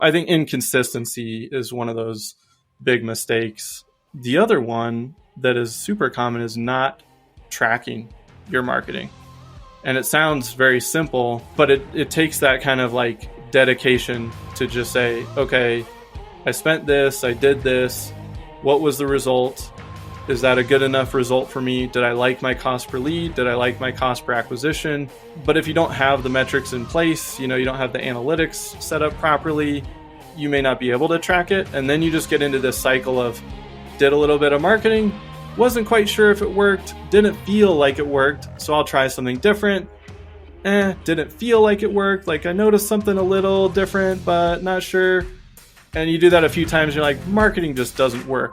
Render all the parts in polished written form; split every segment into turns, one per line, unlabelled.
I think inconsistency is one of those big mistakes. The other one that is super common is not tracking your marketing. And it sounds very simple, but it takes that kind of like dedication to just say, okay, I spent this, I did this. What was the result? Is that a good enough result for me? Did I like my cost per lead? Did I like my cost per acquisition? But if you don't have the metrics in place, you don't have the analytics set up properly, you may not be able to track it. And then you just get into this cycle of did a little bit of marketing, wasn't quite sure if it worked, didn't feel like it worked, so I'll try something different. Didn't feel like it worked, like I noticed something a little different, but not sure. And you do that a few times, you're like, marketing just doesn't work.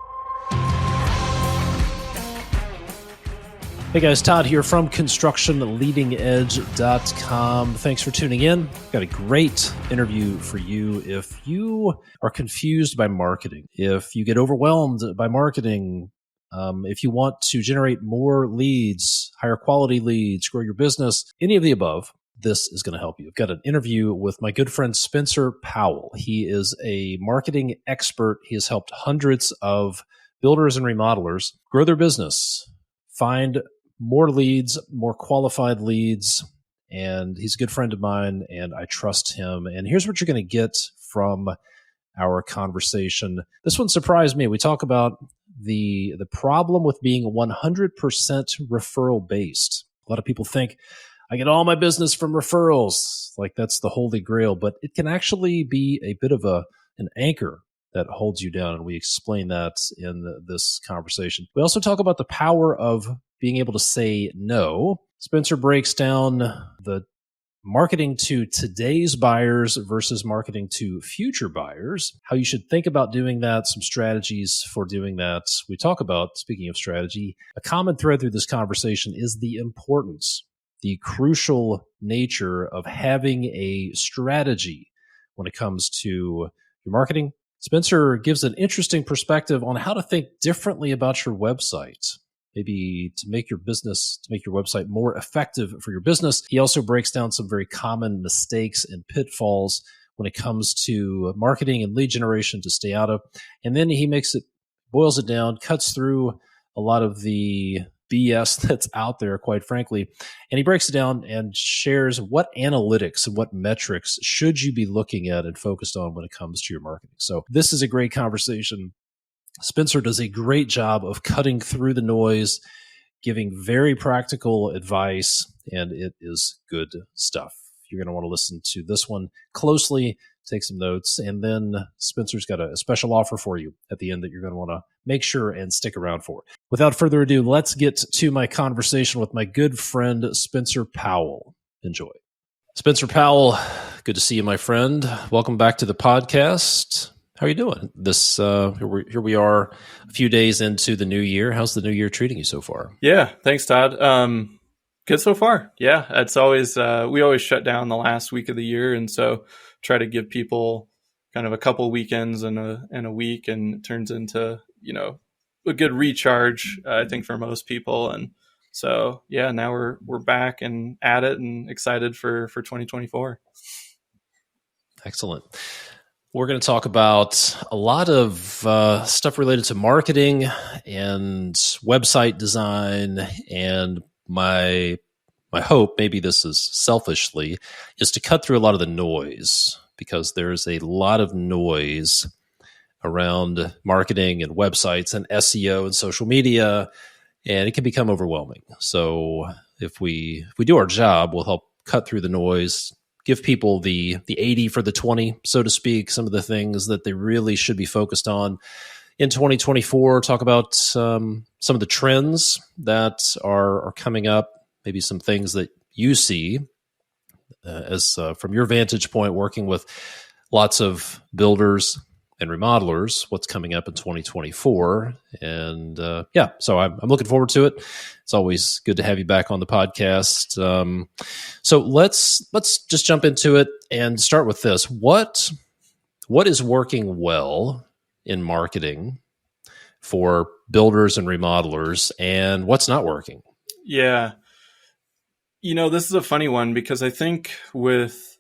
Hey guys, Todd here from ConstructionLeadingEdge.com. Thanks for tuning in. Got a great interview for you if you are confused by marketing, if you get overwhelmed by marketing, if you want to generate more leads, higher quality leads, grow your business, any of the above. This is going to help you. I've got an interview with my good friend Spencer Powell. He is a marketing expert. He has helped hundreds of builders and remodelers grow their business, find more leads, more qualified leads, and he's a good friend of mine, and I trust him. And here's what you're going to get from our conversation. This one surprised me. We talk about the problem with being 100% referral-based. A lot of people think, I get all my business from referrals, like that's the holy grail, but it can actually be a bit of an anchor that holds you down, and we explain that in this conversation. We also talk about the power of being able to say no. Spencer breaks down the marketing to today's buyers versus marketing to future buyers, how you should think about doing that, some strategies for doing that. We talk about, speaking of strategy, a common thread through this conversation is the importance, the crucial nature of having a strategy when it comes to your marketing. Spencer gives an interesting perspective on how to think differently about your website, maybe to make your website more effective for your business. He also breaks down some very common mistakes and pitfalls when it comes to marketing and lead generation to stay out of. And then he boils it down, cuts through a lot of the BS that's out there, quite frankly. And he breaks it down and shares what analytics and what metrics should you be looking at and focused on when it comes to your marketing. So this is a great conversation. Spencer does a great job of cutting through the noise, giving very practical advice, and it is good stuff. You're going to want to listen to this one closely, take some notes, and then Spencer's got a special offer for you at the end that you're going to want to make sure and stick around for. Without further ado, let's get to my conversation with my good friend, Spencer Powell. Enjoy. Spencer Powell, good to see you, my friend. Welcome back to the podcast. How are you doing? Here we are a few days into the new year. How's the new year treating you so far?
Yeah, thanks, Todd. Good so far. Yeah, it's always we always shut down the last week of the year, and so try to give people kind of a couple weekends and a week, and it turns into a good recharge, I think, for most people. And so yeah, now we're back and at it, and excited for 2024.
Excellent. We're going to talk about a lot of stuff related to marketing and website design. And my hope, maybe this is selfishly, is to cut through a lot of the noise, because there's a lot of noise around marketing and websites and SEO and social media, and it can become overwhelming. So if we do our job, we'll help cut through the noise, give people the 80 for the 20, so to speak, some of the things that they really should be focused on in 2024. Talk about some of the trends that are coming up, maybe some things that you see as from your vantage point, working with lots of builders and remodelers, what's coming up in 2024. And so I'm looking forward to it. It's always good to have you back on the podcast. So let's just jump into it and start with this. What is working well in marketing for builders and remodelers, and what's not working?
Yeah. This is a funny one, because I think with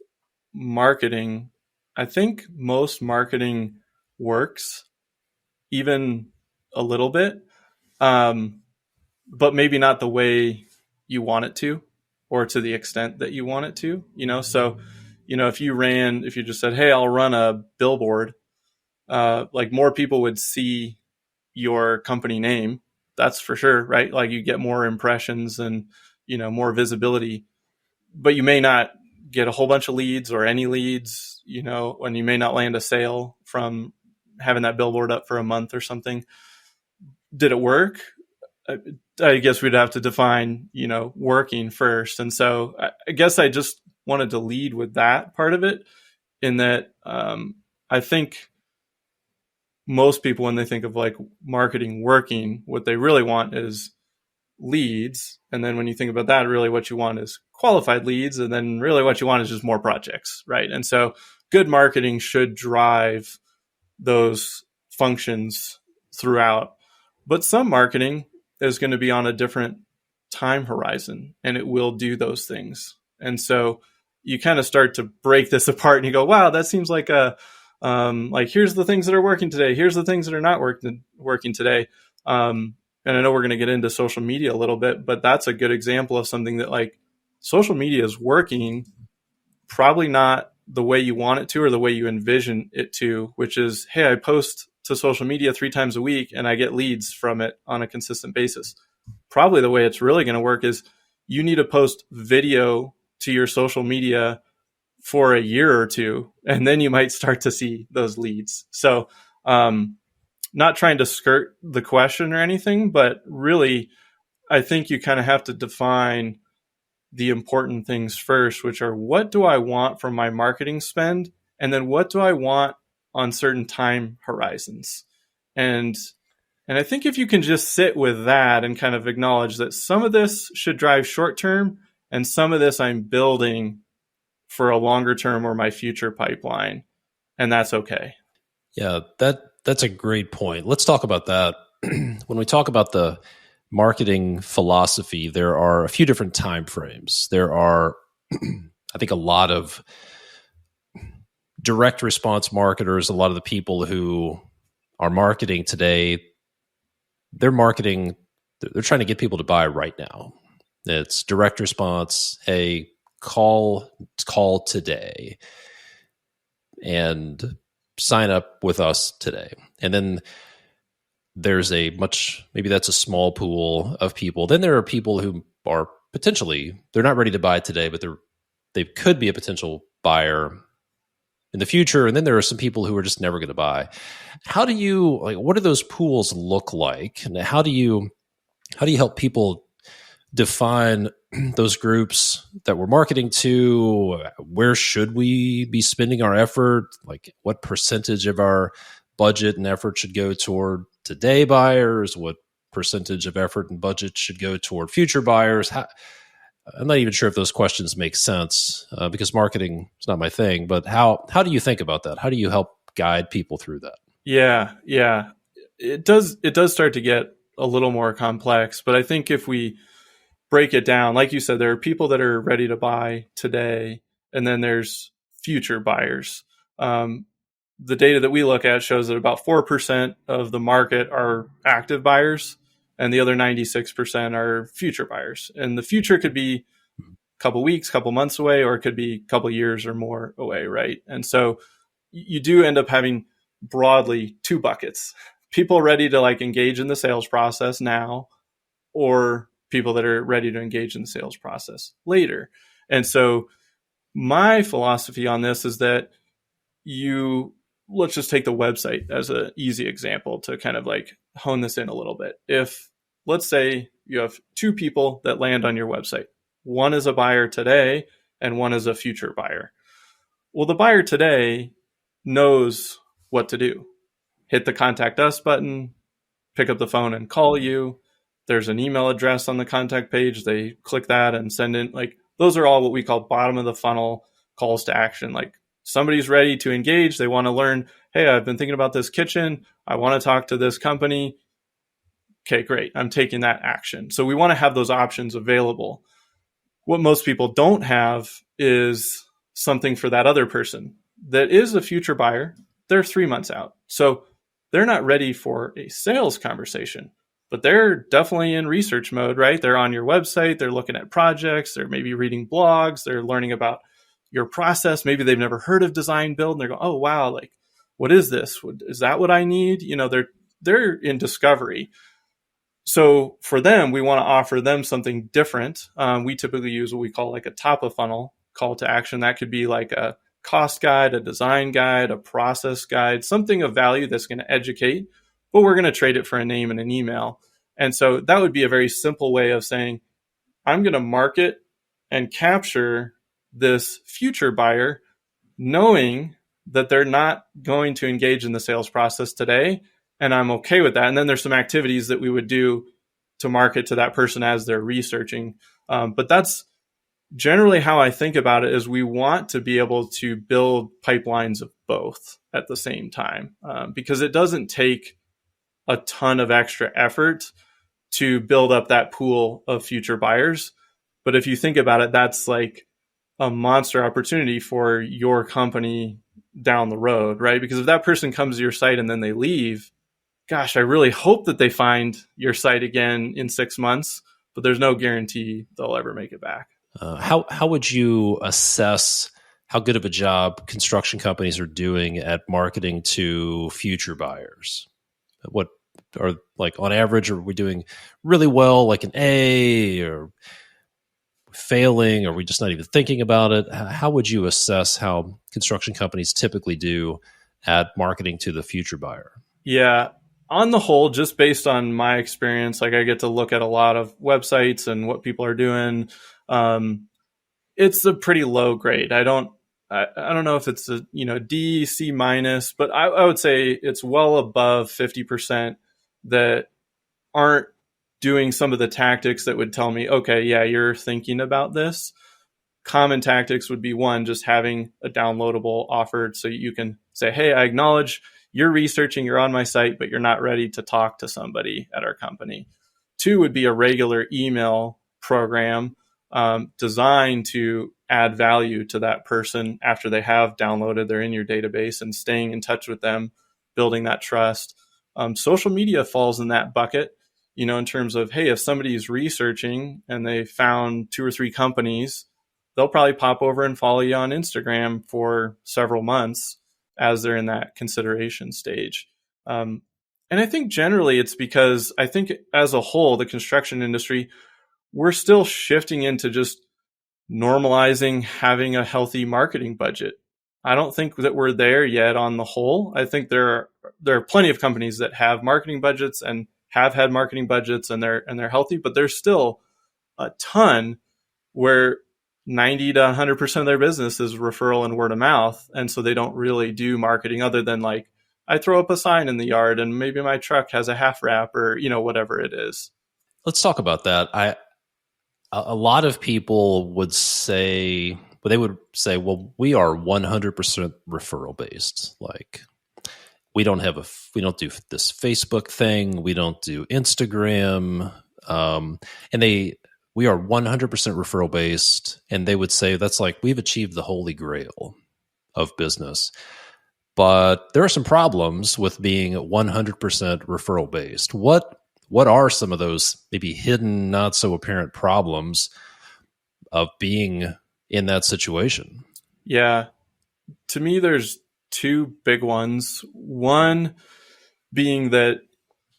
marketing, I think most marketing works even a little bit, but maybe not the way you want it to, or to the extent that you want it to, So, if you just said, hey, I'll run a billboard, like more people would see your company name. That's for sure, right? Like you get more impressions and, more visibility, but you may not get a whole bunch of leads or any leads, and you may not land a sale from having that billboard up for a month or something. Did it work? I guess we'd have to define, working first. And so I guess I just wanted to lead with that part of it, in that I think most people, when they think of like marketing working, what they really want is leads. And then when you think about that, really what you want is qualified leads. And then really what you want is just more projects, right? And so good marketing should drive those functions throughout. But some marketing is going to be on a different time horizon, and it will do those things. And so you kind of start to break this apart, and you go, wow, that seems like like, here's the things that are working today. Here's the things that are not working today. And I know we're going to get into social media a little bit, but that's a good example of something that, like, social media is working, probably not the way you want it to or the way you envision it to, which is, hey, I post to social media 3 times a week and I get leads from it on a consistent basis. Probably the way it's really going to work is you need to post video to your social media for a year or two, and then you might start to see those leads. So, not trying to skirt the question or anything, but really, I think you kind of have to define the important things first, which are, what do I want from my marketing spend? And then what do I want on certain time horizons? And I think if you can just sit with that and kind of acknowledge that some of this should drive short term and some of this I'm building for a longer term or my future pipeline, and that's okay.
Yeah, that's a great point. Let's talk about that. When we talk about the marketing philosophy, there are a few different time frames. There are, I think, a lot of direct response marketers, a lot of the people who are marketing today, they're trying to get people to buy right now. It's direct response. Hey, call today and sign up with us today. And then there's maybe that's a small pool of people. Then there are people who are potentially, they're not ready to buy today, but they could be a potential buyer in the future. And then there are some people who are just never going to buy. What do those pools look like? And how do you help people define those groups that we're marketing to? Where should we be spending our effort? Like, what percentage of our budget and effort should go toward today buyers? What percentage of effort and budget should go toward future buyers? I'm not even sure if those questions make sense because marketing is not my thing. But how do you think about that? How do you help guide people through that?
Yeah. It does start to get a little more complex, but I think if we break it down, like you said, there are people that are ready to buy today, and then there's future buyers. The data that we look at shows that about 4% of the market are active buyers, and the other 96% are future buyers. And the future could be a couple weeks, couple months away, or it could be a couple years or more away, right? And so you do end up having broadly 2 buckets: people ready to engage in the sales process now, or people that are ready to engage in the sales process later. And so my philosophy on this is that let's just take the website as an easy example to kind of hone this in a little bit. If, let's say, you have 2 people that land on your website, one is a buyer today and one is a future buyer. Well, the buyer today knows what to do. Hit the contact us button, pick up the phone and call you. There's an email address on the contact page. They click that and send in, those are all what we call bottom of the funnel calls to action. Somebody's ready to engage. They want to learn, hey, I've been thinking about this kitchen. I want to talk to this company. Okay, great. I'm taking that action. So we want to have those options available. What most people don't have is something for that other person. that is a future buyer, they're 3 months out. So they're not ready for a sales conversation, but they're definitely in research mode, right? They're on your website, they're looking at projects, they're maybe reading blogs, they're learning about your process. Maybe they've never heard of design build and they're going, oh, wow, like, what is this? Is that what I need? They're in discovery. So for them, we want to offer them something different. We typically use what we call like a top of funnel call to action. That could be like a cost guide, a design guide, a process guide, something of value that's going to educate, but we're going to trade it for a name and an email. And so that would be a very simple way of saying, I'm going to market and capture this future buyer, knowing that they're not going to engage in the sales process today. And I'm okay with that. And then there's some activities that we would do to market to that person as they're researching. But that's generally how I think about it, is we want to be able to build pipelines of both at the same time, because it doesn't take a ton of extra effort to build up that pool of future buyers. But if you think about it, that's like a monster opportunity for your company down the road, right? Because if that person comes to your site and then they leave, gosh, I really hope that they find your site again in 6 months, but there's no guarantee they'll ever make it back.
How would you assess how good of a job construction companies are doing at marketing to future buyers? What are, like, on average, are we doing really well, like an A, or failing? Or are we just not even thinking about it? How would you assess how construction companies typically do at marketing to the future buyer?
Yeah. On the whole, just based on my experience, like I get to look at a lot of websites and what people are doing. It's a pretty low grade. I don't know if it's a D, C minus, but I would say it's well above 50% that aren't doing some of the tactics that would tell me, okay, yeah, you're thinking about this. Common tactics would be, one, just having a downloadable offered so you can say, hey, I acknowledge you're researching, you're on my site, but you're not ready to talk to somebody at our company. 2 would be a regular email program designed to add value to that person after they have downloaded, they're in your database, and staying in touch with them, building that trust. Social media falls in that bucket, in terms of, hey, if somebody's researching and they found 2 or 3 companies, they'll probably pop over and follow you on Instagram for several months as they're in that consideration stage. And I think generally it's because I think as a whole, the construction industry, we're still shifting into just normalizing having a healthy marketing budget. I don't think that we're there yet on the whole. I think there are plenty of companies that have marketing budgets and have had marketing budgets and they're healthy, but there's still a ton where 90 to 100% of their business is referral and word of mouth. And so they don't really do marketing other than, like, I throw up a sign in the yard and maybe my truck has a half wrap or, whatever it is.
Let's talk about that. A lot of people would say, well, they would say, well, we are 100% referral based. Like, we don't do this Facebook thing. We don't do Instagram. We are 100% referral based. And they would say that's like, we've achieved the holy grail of business. But there are some problems with being 100% referral based. What are some of those maybe hidden, not so apparent problems of being in that situation?
Yeah. To me, there's 2 big ones. One being that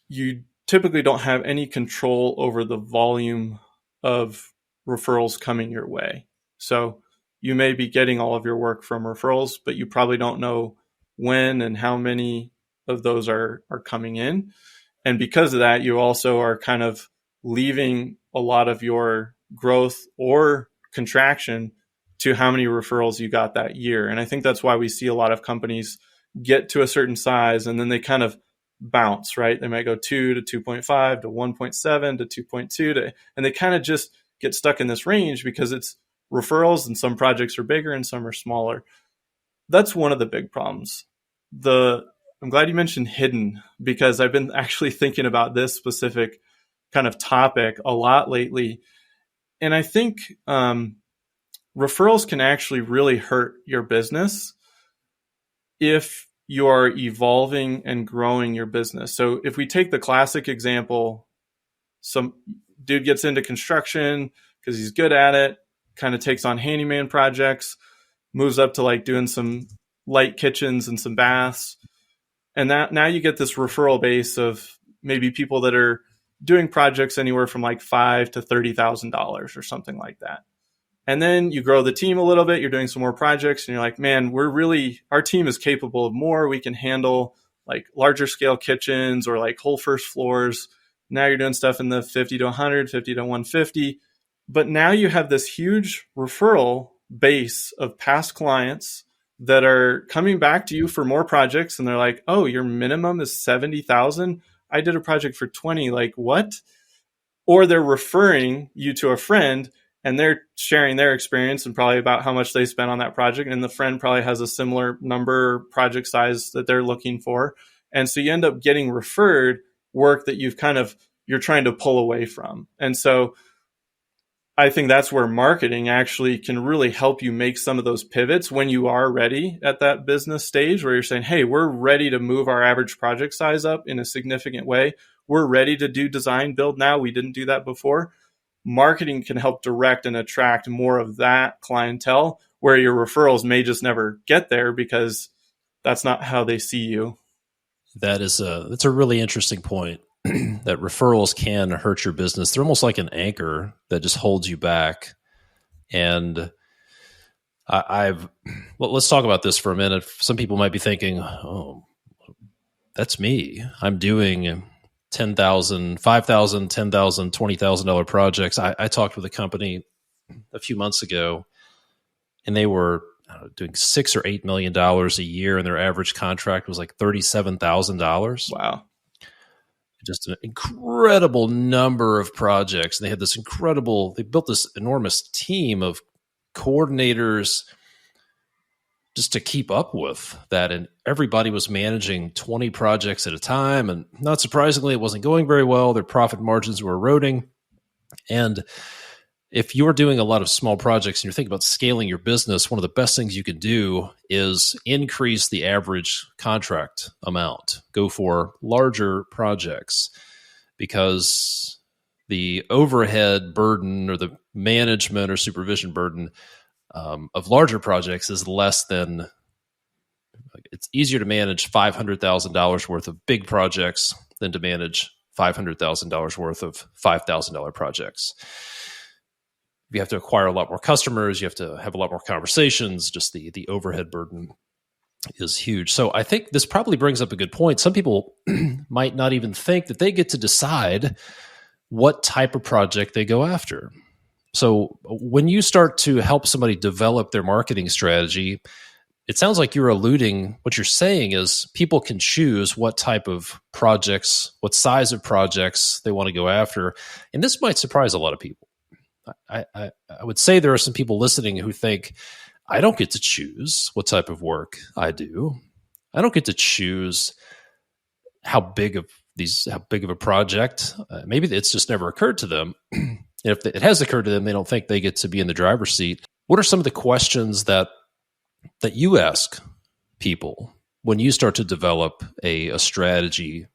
you typically don't have any control over the volume of referrals coming your way. So you may be getting all of your work from referrals, but you probably don't know when and how many of those are coming in. And because of that, you also are kind of leaving a lot of your growth or contraction to how many referrals you got that year. And I think that's why we see a lot of companies get to a certain size and then they kind of bounce, right? They might go 2 to 2.5 to 1.7 to 2.2 and they kind of just get stuck in this range because it's referrals and some projects are bigger and some are smaller. That's one of the big problems. I'm glad you mentioned hidden, because I've been actually thinking about this specific kind of topic a lot lately. And I think referrals can actually really hurt your business if you're evolving and growing your business. So if we take the classic example, some dude gets into construction because he's good at it, kind of takes on handyman projects, moves up to like doing some light kitchens and some baths. And that now you get this referral base of maybe people that are doing projects anywhere from like $5,000 to $30,000 or something like that. And then you grow the team a little bit, you're doing some more projects and you're like, man, our team is capable of more. We can handle like larger scale kitchens or like whole first floors. Now you're doing stuff in the 50 to 100, 50 to 150. But now you have this huge referral base of past clients that are coming back to you for more projects. And they're like, oh, your minimum is 70,000. I did a project for 20. Like what? Or they're referring you to a friend and they're sharing their experience and probably about how much they spent on that project. And the friend probably has a similar number project size that they're looking for. And so you end up getting referred work that you're trying to pull away from. And so I think that's where marketing actually can really help you make some of those pivots when you are ready at that business stage where you're saying, hey, we're ready to move our average project size up in a significant way. We're ready to do design build now. We didn't do that before. Marketing can help direct and attract more of that clientele where your referrals may just never get there because that's not how they see you.
That's a really interesting point. That referrals can hurt your business. They're almost like an anchor that just holds you back. And let's talk about this for a minute. Some people might be thinking, oh, that's me. I'm doing $10,000, $5,000, $10,000, $20,000 projects. I talked with a company a few months ago, and they were doing $6 or $8 million a year, and their average contract was like $37,000.
Wow.
Just an incredible number of projects. And they had they built this enormous team of coordinators just to keep up with that. And everybody was managing 20 projects at a time. And not surprisingly, it wasn't going very well. Their profit margins were eroding. And if you're doing a lot of small projects and you're thinking about scaling your business, one of the best things you can do is increase the average contract amount. Go for larger projects because the overhead burden or the management or supervision burden of larger projects is less than, it's easier to manage $500,000 worth of big projects than to manage $500,000 worth of $5,000 projects. You have to acquire a lot more customers. You have to have a lot more conversations. Just the overhead burden is huge. So I think this probably brings up a good point. Some people might not even think that they get to decide what type of project they go after. So when you start to help somebody develop their marketing strategy, it sounds like what you're saying is people can choose what type of projects, what size of projects they want to go after. And this might surprise a lot of people. I would say there are some people listening who think, I don't get to choose what type of work I do. I don't get to choose how big of a project. Maybe it's just never occurred to them. If it has occurred to them, they don't think they get to be in the driver's seat. What are some of the questions that you ask people when you start to develop a strategy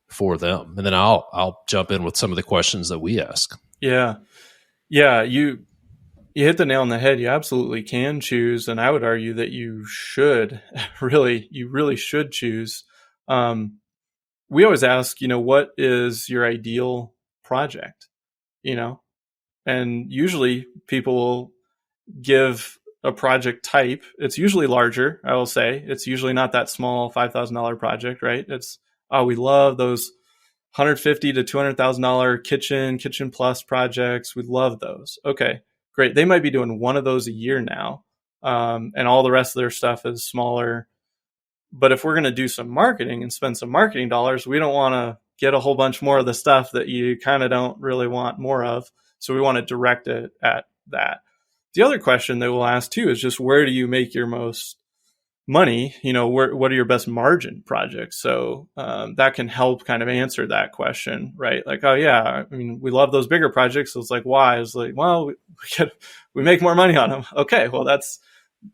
for them? And then I'll jump in with some of the questions that we ask.
Yeah, you hit the nail on the head. You absolutely can choose, and I would argue that you really should choose. We always ask, what is your ideal project? And usually people will give a project type. It's usually larger, I will say. It's usually not that small $5,000 project, right? We love those $150,000 to $200,000 kitchen plus projects. We love those. Okay, great. They might be doing one of those a year now, and all the rest of their stuff is smaller. But if we're going to do some marketing and spend some marketing dollars, we don't want to get a whole bunch more of the stuff that you kind of don't really want more of. So we want to direct it at that. The other question that we'll ask too is just, where do you make your most money? What are your best margin projects? So that can help kind of answer that question, right? Like, oh yeah, we love those bigger projects. So it's like, why? It's like, well, we make more money on them. Okay, well, that's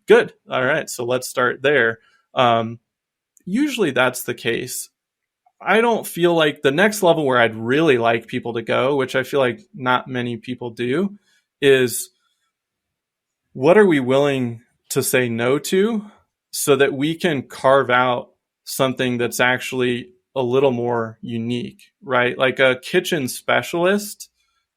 good. All right, so let's start there. Usually that's the case. I don't feel like the next level where I'd really like people to go, which I feel like not many people do, is what are we willing to say no to so that we can carve out something that's actually a little more unique, right? Like a kitchen specialist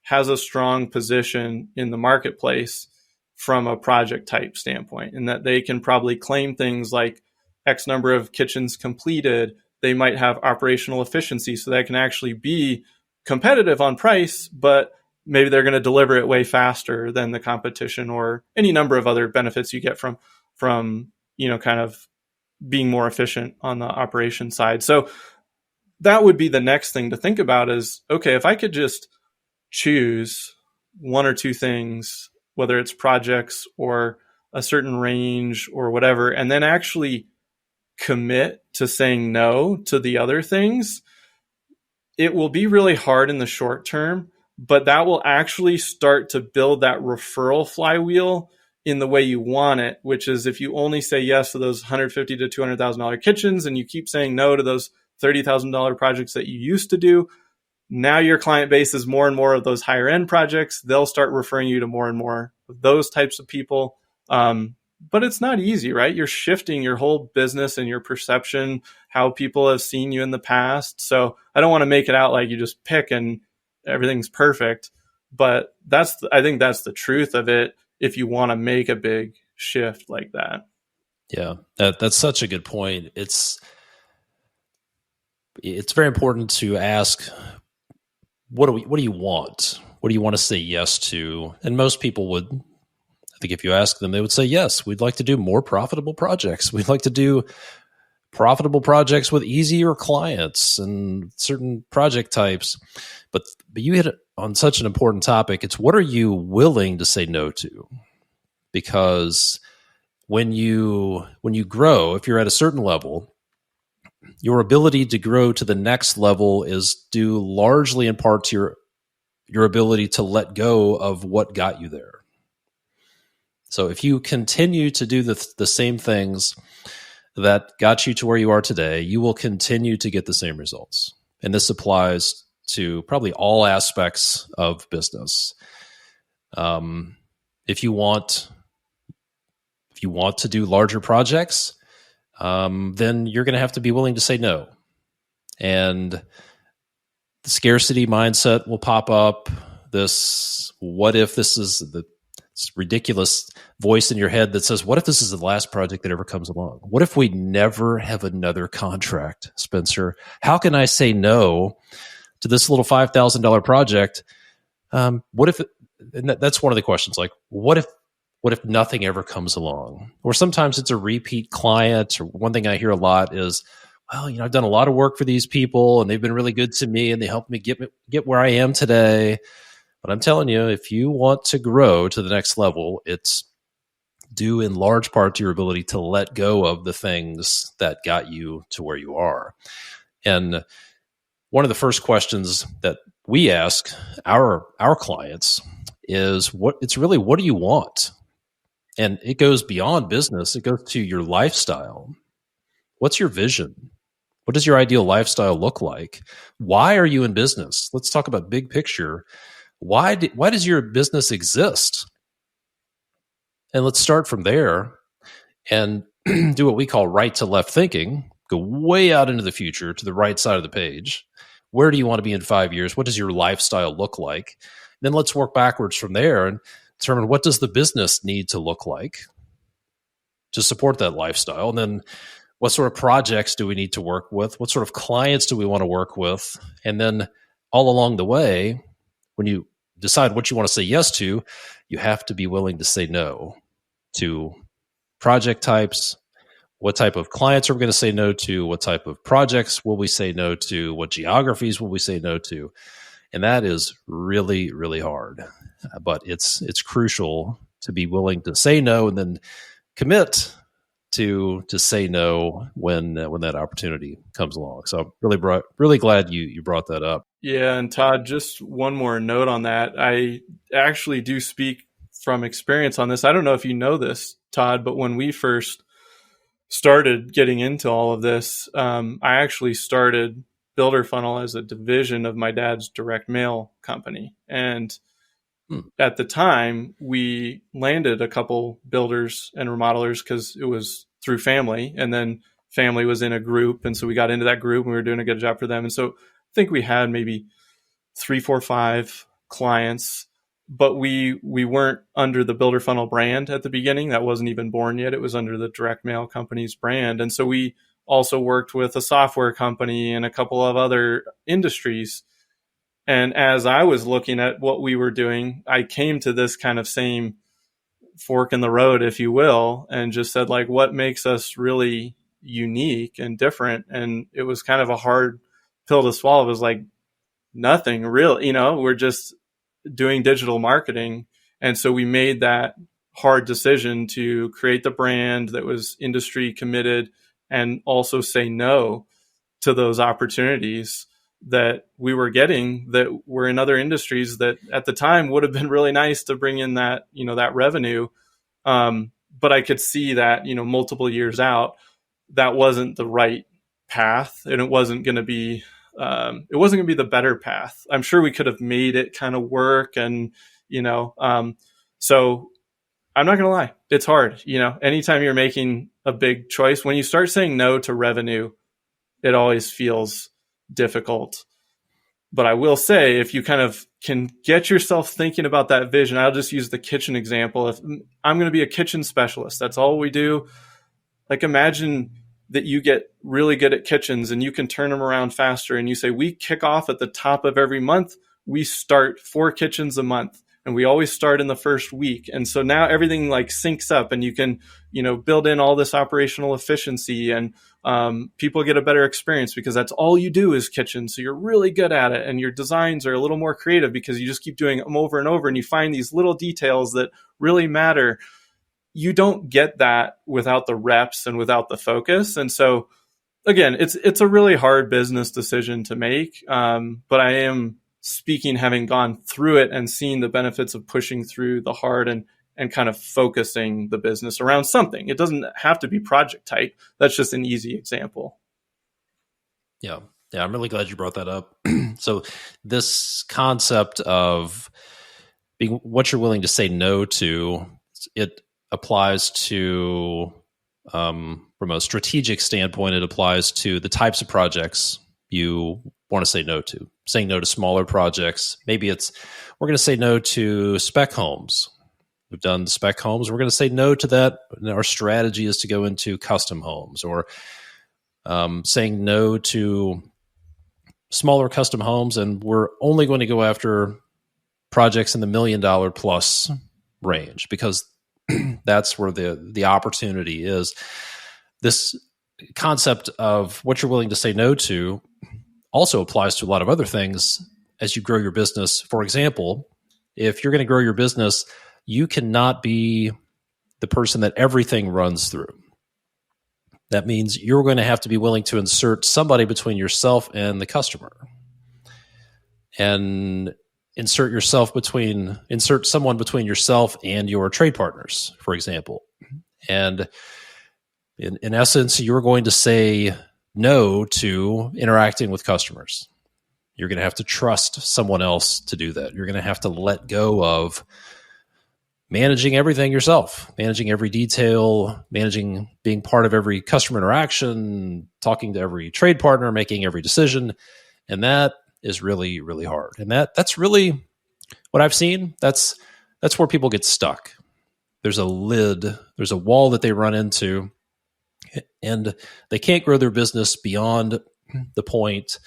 has a strong position in the marketplace from a project type standpoint, in that they can probably claim things like X number of kitchens completed. They might have operational efficiency, so that can actually be competitive on price, but maybe they're going to deliver it way faster than the competition, or any number of other benefits you get from kind of being more efficient on the operation side. So that would be the next thing to think about is, okay, if I could just choose one or two things, whether it's projects or a certain range or whatever, and then actually commit to saying no to the other things, it will be really hard in the short term, but that will actually start to build that referral flywheel in the way you want it, which is if you only say yes to those $150,000 to $200,000 kitchens and you keep saying no to those $30,000 projects that you used to do, now your client base is more and more of those higher end projects. They'll start referring you to more and more of those types of people. But it's not easy, right? You're shifting your whole business and your perception, how people have seen you in the past. So I don't want to make it out like you just pick and everything's perfect, but I think that's the truth of it if you want to make a big shift like that.
Yeah, that's such a good point. It's very important to ask, what do you want? What do you want to say yes to? And most people would, I think if you ask them, they would say, yes, we'd like to do more profitable projects. We'd like to do profitable projects with easier clients and certain project types. But you hit on such an important topic. It's what are you willing to say no to? Because when you grow, if you're at a certain level, your ability to grow to the next level is due largely in part to your ability to let go of what got you there. So if you continue to do the same things that got you to where you are today, you will continue to get the same results. And this applies to probably all aspects of business. If you want to do larger projects, then you're going to have to be willing to say no. And the scarcity mindset will pop up. What if this is the ridiculous voice in your head that says, what if this is the last project that ever comes along? What if we never have another contract, Spencer? How can I say no to this little $5,000 project? What if, and that's one of the questions, like, what if nothing ever comes along? Or sometimes it's a repeat client. Or one thing I hear a lot is, well, I've done a lot of work for these people and they've been really good to me and they helped me get where I am today. But I'm telling you, if you want to grow to the next level, it's due in large part to your ability to let go of the things that got you to where you are. And one of the first questions that we ask our clients is what do you want? And it goes beyond business. It goes to your lifestyle. What's your vision? What does your ideal lifestyle look like? Why are you in business? Let's talk about big picture. Why does your business exist? And let's start from there and do what we call right to left thinking. Go way out into the future to the right side of the page. Where do you want to be in 5 years? What does your lifestyle look like? Then let's work backwards from there and determine what does the business need to look like to support that lifestyle. And then what sort of projects do we need to work with? What sort of clients do we want to work with? And then all along the way, when you decide what you want to say yes to, you have to be willing to say no to project types. What type of clients are we going to say no to? What type of projects will we say no to? What geographies will we say no to? And that is really, really hard. But it's crucial to be willing to say no and then commit to say no when that opportunity comes along. So I'm really glad you brought that up.
Yeah, and Todd, just one more note on that. I actually do speak from experience on this. I don't know if you know this, Todd, but when we first started getting into all of this, I actually started Builder Funnel as a division of my dad's direct mail company. And at the time, we landed a couple builders and remodelers because it was through family. And then family was in a group. And so we got into that group and we were doing a good job for them. And so I think we had maybe 3, 4, 5 clients, but we weren't under the Builder Funnel brand at the beginning. That wasn't even born yet. It was under the direct mail company's brand. And so we also worked with a software company and a couple of other industries. And as I was looking at what we were doing, I came to this kind of same fork in the road, if you will, and just said, like, what makes us really unique and different? And it was kind of a hard pill to swallow. It was like, nothing real, we're just doing digital marketing. And so we made that hard decision to create the brand that was industry committed and also say no to those opportunities that we were getting that were in other industries that at the time would have been really nice to bring in that, that revenue. But I could see that, multiple years out, that wasn't the right path, and it wasn't going to be the better path. I'm sure we could have made it kind of work. And, so I'm not going to lie, it's hard. Anytime you're making a big choice, when you start saying no to revenue, it always feels difficult. But I will say, if you kind of can get yourself thinking about that vision, I'll just use the kitchen example. If I'm going to be a kitchen specialist, that's all we do. Like, imagine that you get really good at kitchens and you can turn them around faster. And you say, we kick off at the top of every month. We start 4 kitchens a month, and we always start in the first week. And so now everything like syncs up, and you can, build in all this operational efficiency, and people get a better experience because that's all you do is kitchen. So you're really good at it, and your designs are a little more creative because you just keep doing them over and over, and you find these little details that really matter. You don't get that without the reps and without the focus. And so, again, it's a really hard business decision to make. But I am speaking, having gone through it and seen the benefits of pushing through the hard and kind of focusing the business around something. It doesn't have to be project type. That's just an easy example.
Yeah. Yeah. I'm really glad you brought that up. So this concept of being what you're willing to say no to, it applies to, from a strategic standpoint, it applies to the types of projects you want to say no to. Saying no to smaller projects. Maybe we're going to say no to spec homes. We've done the spec homes. We're going to say no to that. Our strategy is to go into custom homes, or saying no to smaller custom homes, and we're only going to go after projects in the $1 million plus range because that's where the opportunity is. This concept of what you're willing to say no to also applies to a lot of other things as you grow your business. For example, if you're going to grow your business, you cannot be the person that everything runs through. That means you're going to have to be willing to insert somebody between yourself and the customer, and insert someone between yourself and your trade partners, for example. And in essence, you're going to say no to interacting with customers. You're going to have to trust someone else to do that. You're going to have to let go of managing everything yourself, managing every detail, being part of every customer interaction, talking to every trade partner, making every decision. And that is really, really hard. And that's really what I've seen. That's where people get stuck. There's a lid, there's a wall that they run into, and they can't grow their business beyond the point.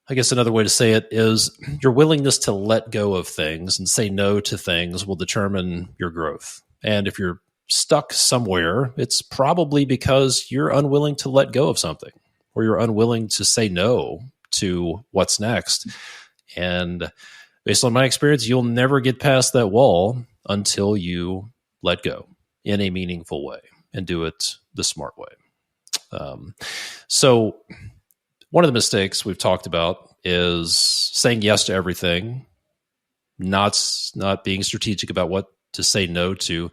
I guess another way to say it is your willingness to let go of things and say no to things will determine your growth. And if you're stuck somewhere, it's probably because you're unwilling to let go of something, or you're unwilling to say no to what's next. And based on my experience, you'll never get past that wall until you let go in a meaningful way and do it the smart way. So one of the mistakes we've talked about is saying yes to everything, not being strategic about what to say no to.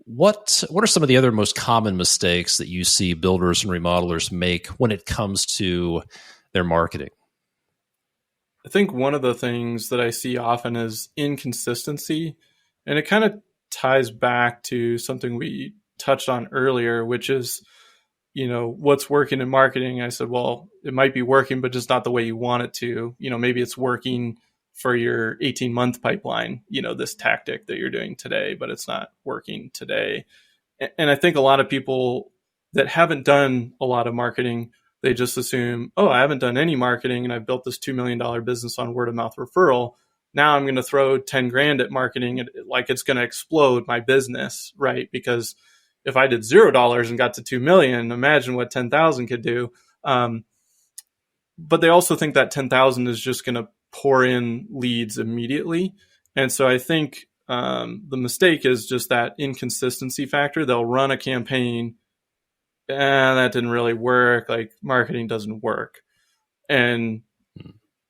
What are some of the other most common mistakes that you see builders and remodelers make when it comes to their marketing?
I think one of the things that I see often is inconsistency, and it kind of ties back to something we touched on earlier, which is, what's working in marketing. I said, well, it might be working, but just not the way you want it to. Maybe it's working for your 18-month pipeline, this tactic that you're doing today, but it's not working today. And I think a lot of people that haven't done a lot of marketing, they just assume, oh, I haven't done any marketing and I've built this $2 million business on word of mouth referral. Now I'm going to throw 10 grand at marketing and like it's going to explode my business, right? Because if I did $0 and got to 2 million, imagine what 10,000 could do. But they also think that 10,000 is just going to pour in leads immediately. And so I think the mistake is just that inconsistency factor. They'll run a campaign and that didn't really work. Like marketing doesn't work. And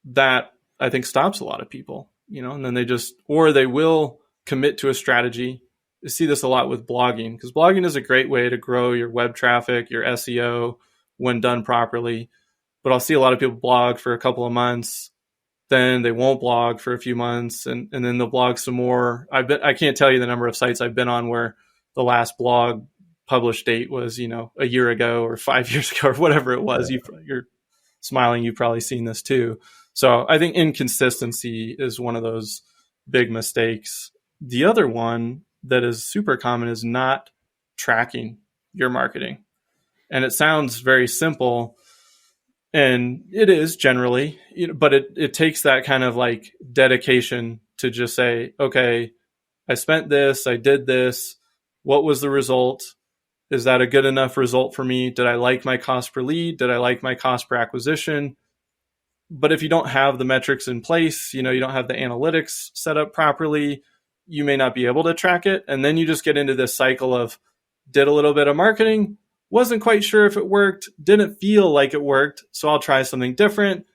that I think stops a lot of people, and then they will commit to a strategy. I see this a lot with blogging because blogging is a great way to grow your web traffic, your SEO when done properly. But I'll see a lot of people blog for a couple of months, then they won't blog for a few months, and then they'll blog some more. I can't tell you the number of sites I've been on where the last blog published date was, a year ago or 5 years ago or whatever it was. You're smiling. You've probably seen this too. So I think inconsistency is one of those big mistakes. The other one that is super common is not tracking your marketing. And it sounds very simple, and it is generally, but it takes that kind of like dedication to just say, okay, I spent this, I did this. What was the result? Is that a good enough result for me? Did I like my cost per lead? Did I like my cost per acquisition? But if you don't have the metrics in place, you don't have the analytics set up properly, you may not be able to track it. And then you just get into this cycle of did a little bit of marketing, wasn't quite sure if it worked, didn't feel like it worked, so I'll try something different.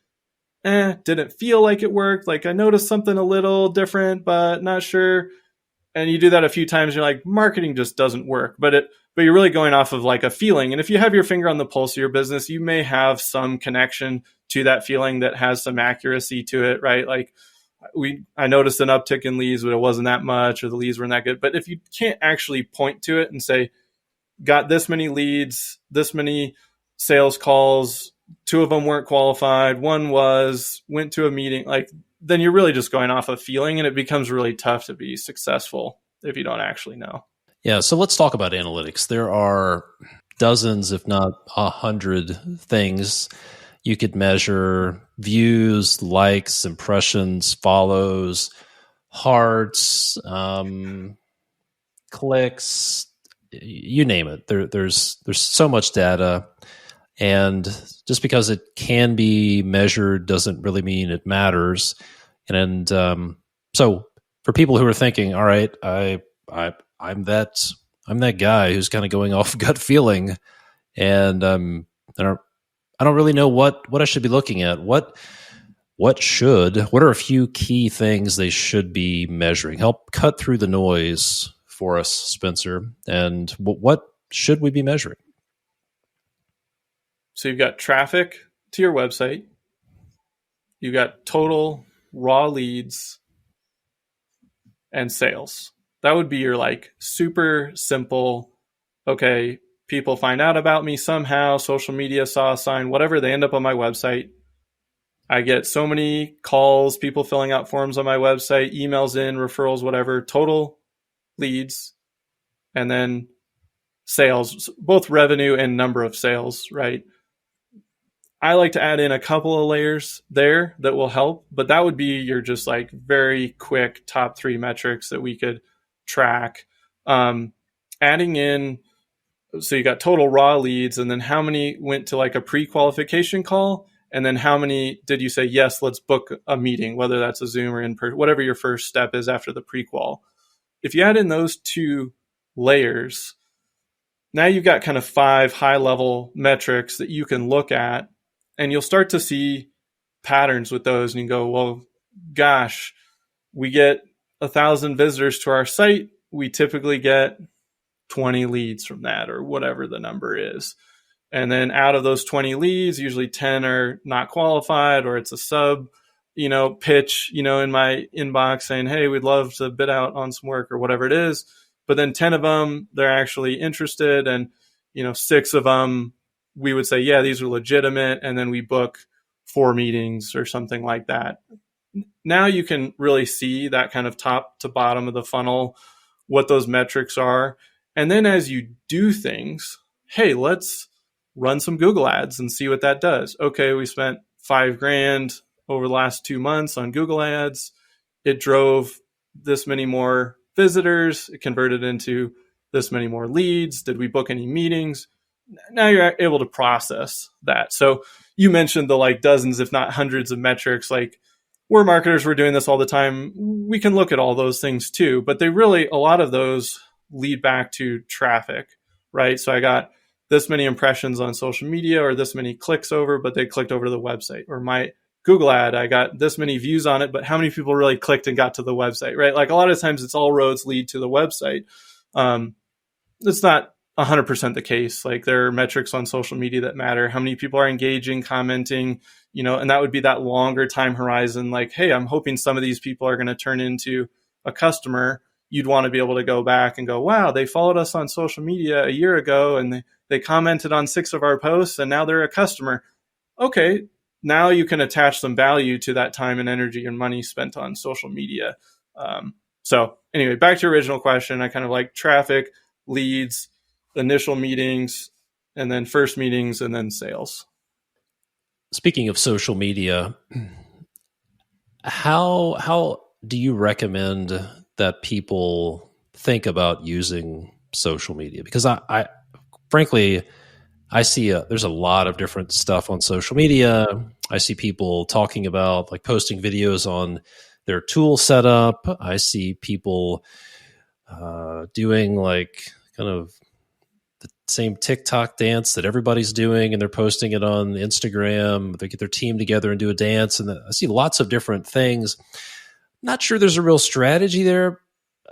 Didn't feel like it worked. Like I noticed something a little different, but not sure. And you do that a few times, you're like, marketing just doesn't work. But you're really going off of like a feeling. And if you have your finger on the pulse of your business, you may have some connection to that feeling that has some accuracy to it, right? Like I noticed an uptick in leads, but it wasn't that much, or the leads weren't that good. But if you can't actually point to it and say, got this many leads, this many sales calls, 2 of them weren't qualified, 1 went to a meeting, like then you're really just going off a feeling, and it becomes really tough to be successful if you don't actually know.
Yeah, so let's talk about analytics. There are dozens, if not 100 things you could measure: views, likes, impressions, follows, hearts, clicks, you name it. There's so much data, and just because it can be measured doesn't really mean it matters. And so for people who are thinking, all right, I'm that guy who's kind of going off gut feeling, and I don't really know what I should be looking at. What are a few key things they should be measuring? Help cut through the noise for us, Spencer. And what should we be measuring?
So you've got traffic to your website. You've got total raw leads and sales. That would be your like super simple, okay, people find out about me somehow, social media saw a sign, whatever, they end up on my website. I get so many calls, people filling out forms on my website, emails in, referrals, whatever, total leads, and then sales, both revenue and number of sales, right? I like to add in a couple of layers there that will help, but that would be your just like very quick top 3 metrics that we could track. Adding in, so you got total raw leads, and then how many went to like a pre-qualification call, and then how many did you say, yes, let's book a meeting, whether that's a Zoom or in person, whatever your first step is after the pre-qual. If you add in those 2 layers, now you've got kind of 5 high-level metrics that you can look at, and you'll start to see patterns with those, and you go, well, gosh, we get 1,000 visitors to our site. We typically get 20 leads from that, or whatever the number is. And then out of those 20 leads, usually 10 are not qualified, or it's a sub, pitch, in my inbox saying, hey, we'd love to bid out on some work or whatever it is. But then 10 of them, they're actually interested. And, 6 of them, we would say, yeah, these are legitimate. And then we book 4 meetings or something like that. Now you can really see that kind of top to bottom of the funnel, what those metrics are. And then as you do things, hey, let's run some Google ads and see what that does. Okay, we spent $5,000 over the last 2 months on Google ads. It drove this many more visitors. It converted into this many more leads. Did we book any meetings? Now you're able to process that. So you mentioned the dozens, if not hundreds of metrics. We're marketers, we're doing this all the time. We can look at all those things too, but a lot of those lead back to traffic, right? So I got this many impressions on social media, or this many clicks over, but they clicked over to the website. Or my Google ad, I got this many views on it, but how many people really clicked and got to the website, right? A lot of times it's all roads lead to the website. It's not 100% the case. There are metrics on social media that matter. How many people are engaging, commenting, and that would be that longer time horizon. Hey, I'm hoping some of these people are going to turn into a customer. You'd want to be able to go back and go, wow, they followed us on social media a year ago and they commented on 6 of our posts and now they're a customer. Okay, now you can attach some value to that time and energy and money spent on social media. So anyway, back to your original question, I kind of like traffic, leads, initial meetings, and then first meetings, and then sales.
Speaking of social media, how do you recommend that people think about using social media? Because I frankly, I see there's a lot of different stuff on social media. I see people talking about posting videos on their tool setup. I see people doing kind of the same TikTok dance that everybody's doing, and they're posting it on Instagram. They get their team together and do a dance, and I see lots of different things. Not sure there's a real strategy there.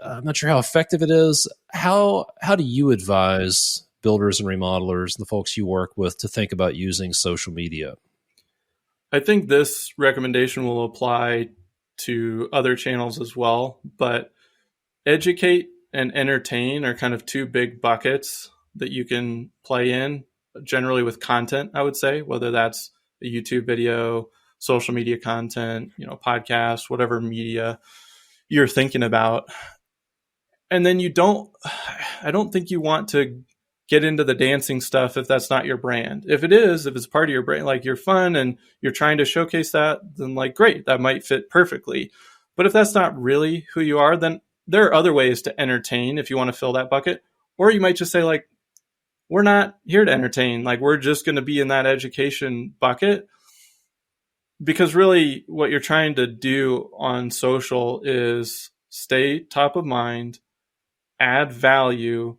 I'm not sure how effective it is. How do you advise builders and remodelers, the folks you work with, to think about using social media?
I think this recommendation will apply to other channels as well, but educate and entertain are kind of 2 big buckets that you can play in, generally with content, I would say, whether that's a YouTube video, social media content, podcasts, whatever media you're thinking about. And then I don't think you want to get into the dancing stuff if that's not your brand. If it's part of your brand, you're fun and you're trying to showcase that, then great, that might fit perfectly. But if that's not really who you are, then there are other ways to entertain if you want to fill that bucket. Or you might just say we're not here to entertain. We're just going to be in that education bucket. Because really what you're trying to do on social is stay top of mind, add value,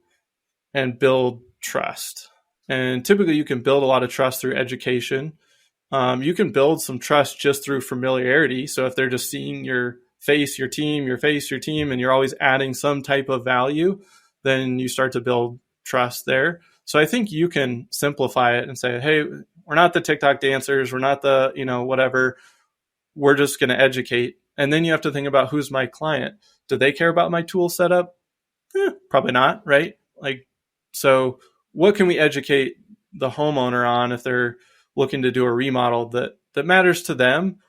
and build trust. And typically you can build a lot of trust through education. You can build some trust just through familiarity. So if they're just seeing your face, your team, and you're always adding some type of value, then you start to build trust there. So I think you can simplify it and say, hey, we're not the TikTok dancers. We're not the, whatever. We're just going to educate. And then you have to think about, who's my client? Do they care about my tool setup? Probably not, right? So what can we educate the homeowner on if they're looking to do a remodel that matters to them?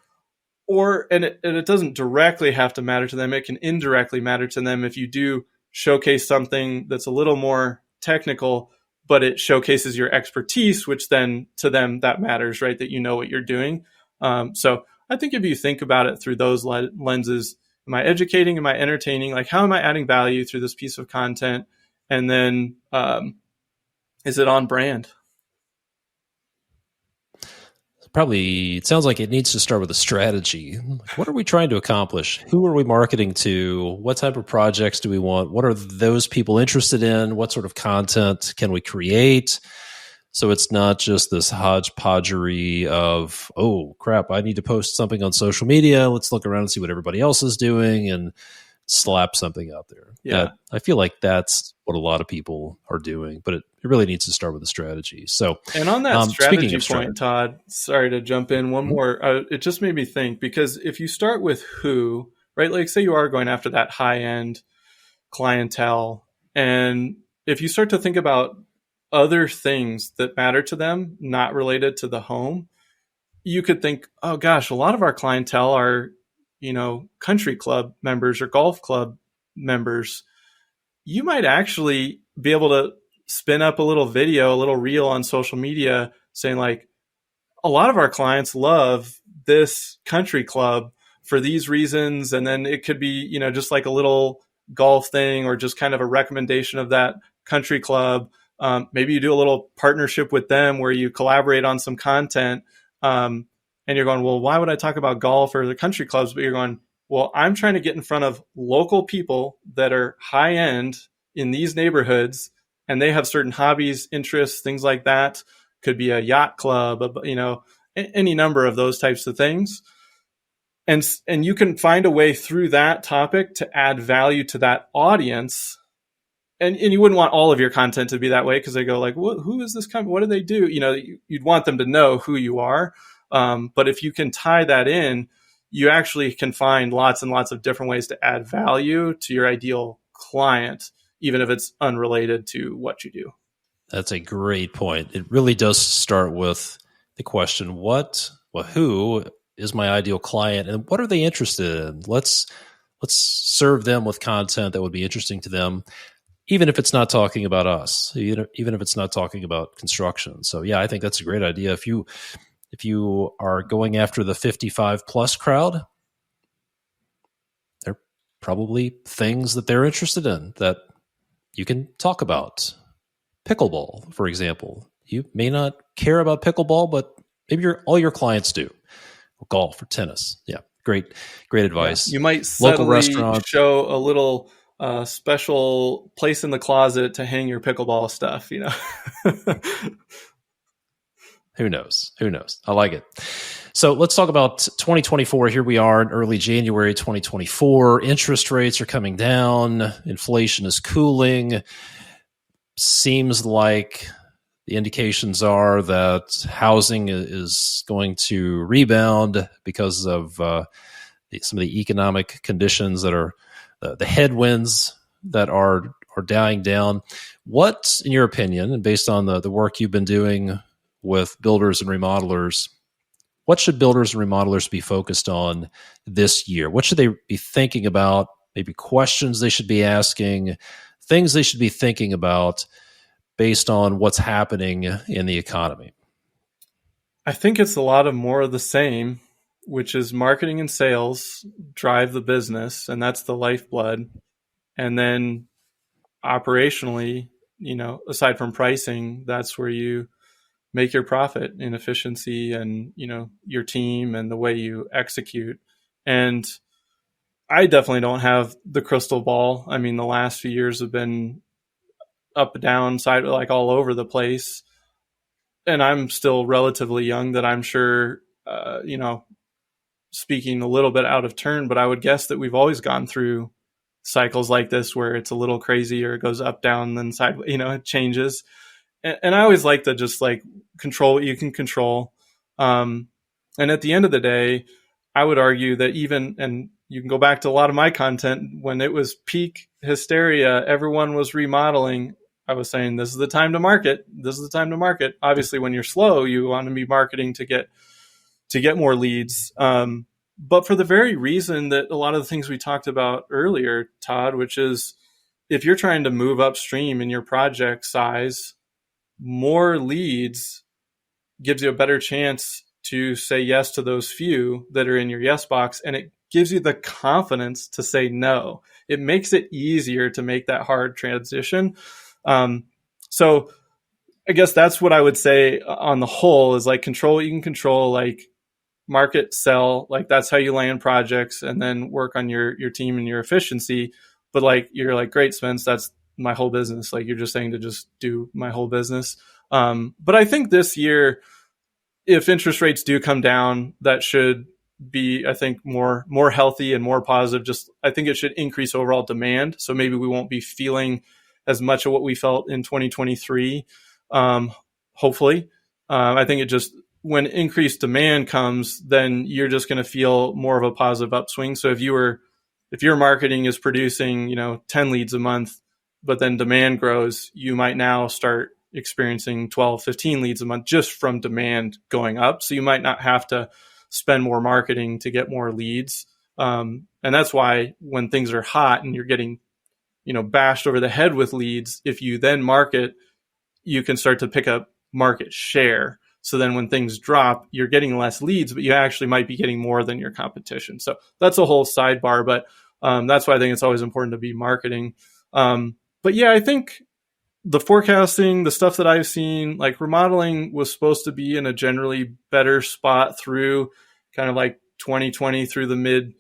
And it doesn't directly have to matter to them. It can indirectly matter to them if you do showcase something that's a little more technical, but it showcases your expertise, which then to them that matters, right? That you know what you're doing. So I think if you think about it through those lenses, am I educating? Am I entertaining? How am I adding value through this piece of content? And then is it on brand?
Probably, it sounds like it needs to start with a strategy. What are we trying to accomplish? Who are we marketing to? What type of projects do we want? What are those people interested in? What sort of content can we create? So it's not just this hodgepodgery of, oh, crap, I need to post something on social media. Let's look around and see what everybody else is doing. And slap something out there.
Yeah.
I feel like that's what a lot of people are doing, but it really needs to start with a strategy. So,
and on that
speaking
strategy
of
point, Todd, sorry to jump in one more. It just made me think, because if you start with who, right? Like say you are going after that high end clientele, and if you start to think about other things that matter to them, not related to the home, you could think, oh gosh, a lot of our clientele are, country club members or golf club members. You might actually be able to spin up a little video, a little reel on social media saying like, a lot of our clients love this country club for these reasons. And then it could be, just like a little golf thing or just kind of a recommendation of that country club. Maybe you do a little partnership with them where you collaborate on some content. And you're going, well, why would I talk about golf or the country clubs? But you're going, well, I'm trying to get in front of local people that are high end in these neighborhoods, and they have certain hobbies, interests, things like that. Could be a yacht club, any number of those types of things. And you can find a way through that topic to add value to that audience. And you wouldn't want all of your content to be that way, because they go like, who is this company? What do they do? You'd want them to know who you are. But if you can tie that in, you actually can find lots and lots of different ways to add value to your ideal client, even if it's unrelated to what you do.
That's a great point. It really does start with the question, who is my ideal client and what are they interested in? Let's serve them with content that would be interesting to them, even if it's not talking about us, even if it's not talking about construction. So yeah, I think that's a great idea. If you are going after the 55 plus crowd, there are probably things that they're interested in that you can talk about. Pickleball, for example. You may not care about pickleball, but maybe all your clients do. Or golf or tennis. Yeah, great advice.
Yeah. You might subtly show a little special place in the closet to hang your pickleball stuff,
Who knows? I like it. So let's talk about 2024. Here we are in early January 2024. Interest rates are coming down. Inflation is cooling. Seems like the indications are that housing is going to rebound because of some of the economic conditions that are the headwinds that are dying down. What, in your opinion, and based on the work you've been doing with builders and remodelers, what should builders and remodelers be focused on this year? What should they be thinking about? Maybe questions they should be asking, things they should be thinking about based on what's happening in the economy?
I think it's a lot of more of the same, which is marketing and sales drive the business, and that's the lifeblood. And then operationally, aside from pricing, that's where you make your profit in efficiency and, your team and the way you execute. And I definitely don't have the crystal ball. I mean, the last few years have been up, down, side, like all over the place. And I'm still relatively young, that I'm sure, speaking a little bit out of turn, but I would guess that we've always gone through cycles like this where it's a little crazy, or it goes up, down, then side, it changes. And I always like to just like control what you can control. And at the end of the day, I would argue that and you can go back to a lot of my content, when it was peak hysteria, everyone was remodeling. I was saying, this is the time to market. This is the time to market. Obviously, when you're slow, you want to be marketing to get more leads. But for the very reason that a lot of the things we talked about earlier, Todd, which is if you're trying to move upstream in your project size, more leads gives you a better chance to say yes to those few that are in your yes box. And it gives you the confidence to say no. It makes it easier to make that hard transition. So I guess that's what I would say on the whole, is like control what you can control, like market, sell, like that's how you land projects, and then work on your team and your efficiency. But like, you're like, great, Spence, that's my whole business. Like, you're just saying to just do my whole business. But I think this year, if interest rates do come down, that should be, I think, more healthy and more positive. Just, I think it should increase overall demand. So maybe we won't be feeling as much of what we felt in 2023. Hopefully, I think it just, when increased demand comes, then you're just going to feel more of a positive upswing. So if your marketing is producing, 10 leads a month, but then demand grows, you might now start experiencing 12, 15 leads a month just from demand going up. So you might not have to spend more marketing to get more leads. And that's why when things are hot and you're getting, bashed over the head with leads, if you then market, you can start to pick up market share. So then when things drop, you're getting less leads, but you actually might be getting more than your competition. So that's a whole sidebar, but that's why I think it's always important to be marketing. But yeah, I think the forecasting, the stuff that I've seen, like remodeling was supposed to be in a generally better spot through kind of like 2020 through the mid,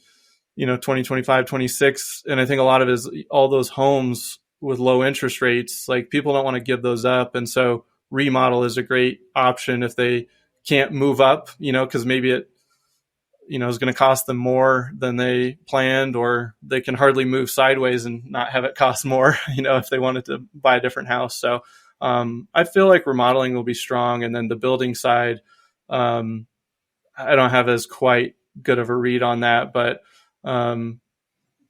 2025, 26. And I think a lot of it is all those homes with low interest rates, like people don't want to give those up. And so remodel is a great option if they can't move up, because maybe it, is going to cost them more than they planned, or they can hardly move sideways and not have it cost more, if they wanted to buy a different house. So I feel like remodeling will be strong. And then the building side, I don't have as quite good of a read on that, but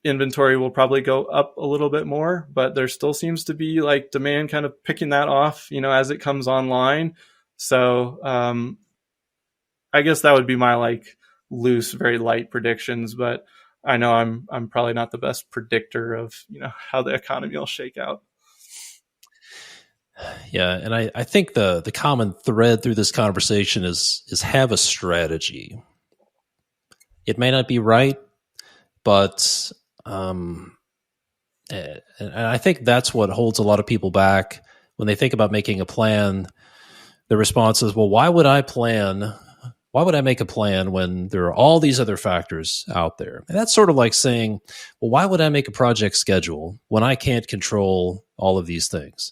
inventory will probably go up a little bit more, but there still seems to be like demand kind of picking that off, as it comes online. So I guess that would be my like loose, very light predictions, but I know I'm probably not the best predictor of, how the economy will shake out.
Yeah. And I think the common thread through this conversation is have a strategy. It may not be right, but and I think that's what holds a lot of people back when they think about making a plan. The response is, well, why would I make a plan when there are all these other factors out there? And that's sort of like saying, well, why would I make a project schedule when I can't control all of these things?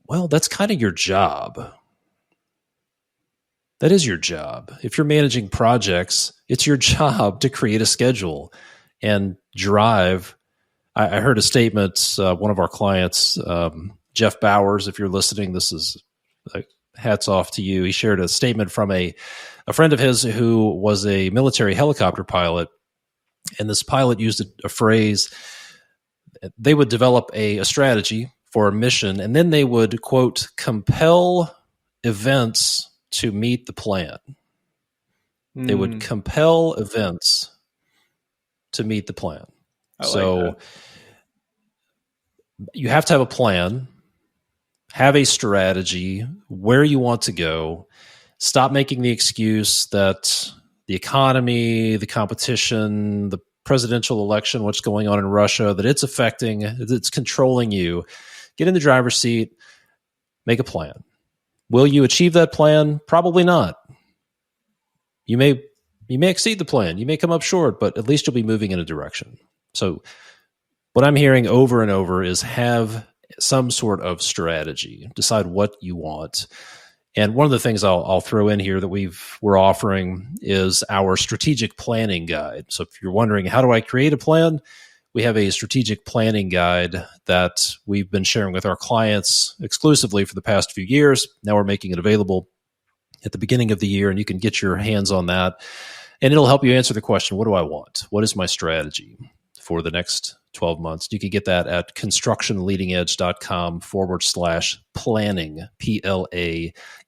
Well, that's kind of your job. That is your job. If you're managing projects, it's your job to create a schedule and drive. I heard a statement, one of our clients, Jeff Bowers, if you're listening, this is hats off to you. He shared a statement from a friend of his who was a military helicopter pilot. And this pilot used a phrase. They would develop a strategy for a mission, and then they would, quote, compel events to meet the plan. They would compel events to meet the plan. So you have to have a plan, have a strategy, where you want to go. Stop making the excuse that the economy, the competition, the presidential election, what's going on in Russia, that it's controlling you. Get in the driver's seat, make a plan. Will you achieve that plan? Probably not. You may exceed the plan. You may come up short, but at least you'll be moving in a direction. So what I'm hearing over and over is have some sort of strategy. Decide what you want. And one of the things I'll throw in here that we're offering is our strategic planning guide. So if you're wondering, how do I create a plan? We have a strategic planning guide that we've been sharing with our clients exclusively for the past few years. Now we're making it available at the beginning of the year, and you can get your hands on that. And it'll help you answer the question, what do I want? What is my strategy for the next 12 months? You can get that at constructionleadingedge.com/planning, PLANNING,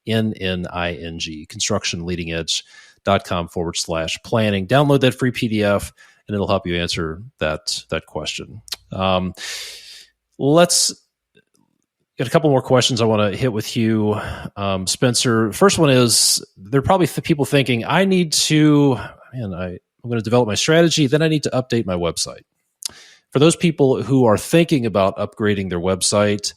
constructionleadingedge.com/planning. Download that free PDF, and it'll help you answer that question. Let's get a couple more questions I want to hit with you, Spencer. First one is, there are probably people thinking, I'm going to develop my strategy, then I need to update my website. For those people who are thinking about upgrading their website,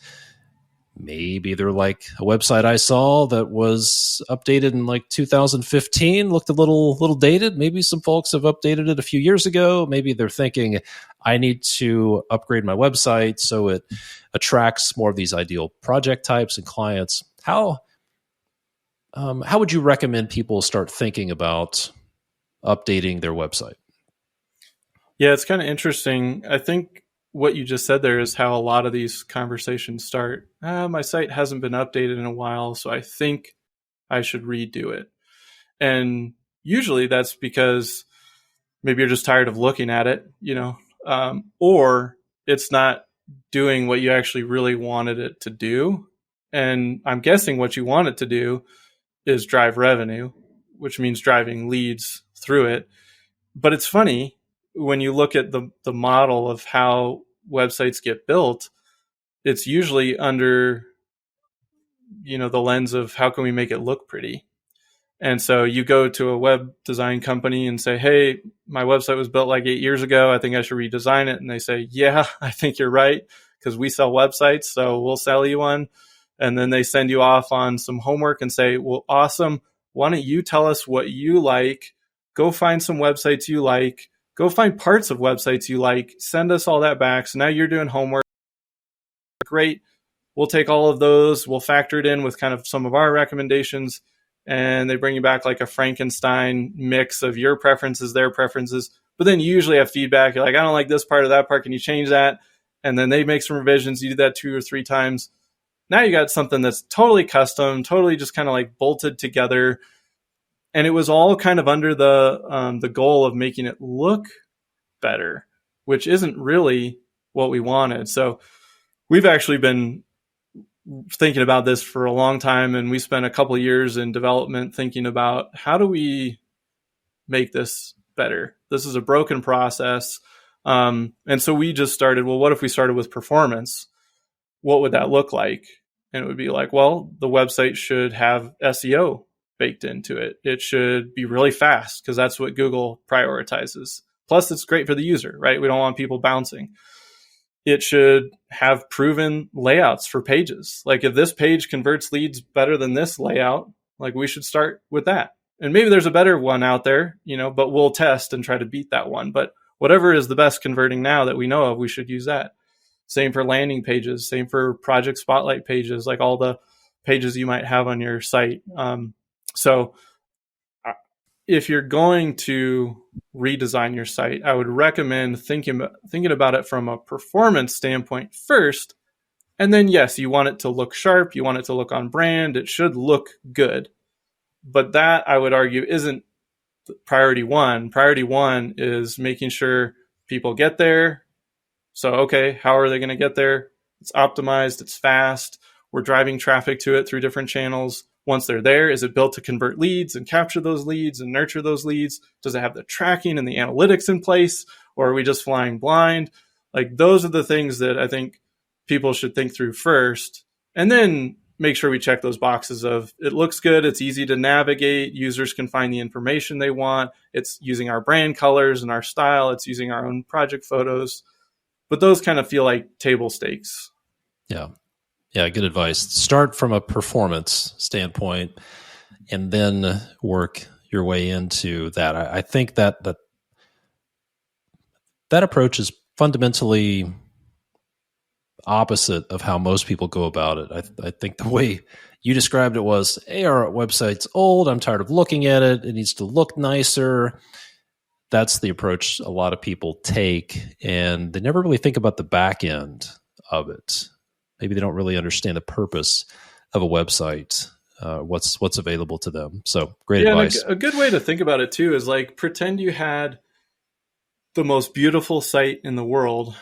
maybe they're like a website I saw that was updated in like 2015, looked a little dated. Maybe some folks have updated it a few years ago. Maybe they're thinking, I need to upgrade my website so it attracts more of these ideal project types and clients. How would you recommend people start thinking about updating their website?
Yeah, it's kind of interesting. I think what you just said there is how a lot of these conversations start. My site hasn't been updated in a while, so I think I should redo it. And usually that's because maybe you're just tired of looking at it, or it's not doing what you actually really wanted it to do. And I'm guessing what you want it to do is drive revenue, which means driving leads through it. But it's funny when you look at the model of how websites get built, it's usually under, the lens of how can we make it look pretty. And so you go to a web design company and say, hey, my website was built like 8 years ago. I think I should redesign it. And they say, yeah, I think you're right, because we sell websites, so we'll sell you one. And then they send you off on some homework and say, well, awesome. Why don't you tell us what you like? Go find some websites you like. Go find parts of websites you like. Send us all that back. So now you're doing homework. Great. We'll take all of those. We'll factor it in with kind of some of our recommendations. And they bring you back like a Frankenstein mix of your preferences, their preferences. But then you usually have feedback. You're like, I don't like this part of that part. Can you change that? And then they make some revisions. You do that 2 or 3 times. Now you got something that's totally custom, totally just kind of like bolted together. And it was all kind of under the goal of making it look better, which isn't really what we wanted. So we've actually been thinking about this for a long time, and we spent a couple of years in development thinking about how do we make this better. This is a broken process. And so we just started, well, what if we started with performance? What would that look like? And it would be like, well, the website should have SEO baked into it. It should be really fast because that's what Google prioritizes. Plus, it's great for the user, right? We don't want people bouncing. It should have proven layouts for pages. Like if this page converts leads better than this layout, like we should start with that. And maybe there's a better one out there, but we'll test and try to beat that one. But whatever is the best converting now that we know of, we should use that. Same for landing pages, same for project spotlight pages, like all the pages you might have on your site. So if you're going to redesign your site, I would recommend thinking about it from a performance standpoint first. And then, yes, you want it to look sharp. You want it to look on brand. It should look good. But that, I would argue, isn't priority one. Priority one is making sure people get there. So, okay, how are they going to get there? It's optimized. It's fast. We're driving traffic to it through different channels. Once they're there, is it built to convert leads and capture those leads and nurture those leads? Does it have the tracking and the analytics in place? Or are we just flying blind? Like those are the things that I think people should think through first. And then make sure we check those boxes of it looks good, it's easy to navigate, users can find the information they want, it's using our brand colors and our style, it's using our own project photos. But those kind of feel like table stakes.
Yeah. Yeah, good advice. Start from a performance standpoint and then work your way into that. I think that approach is fundamentally opposite of how most people go about it. I think the way you described it was, hey, our website's old. I'm tired of looking at it. It needs to look nicer. That's the approach a lot of people take, and they never really think about the back end of it. Maybe they don't really understand the purpose of a website, what's available to them. So great advice.
A good way to think about it too is like pretend you had the most beautiful site in the world,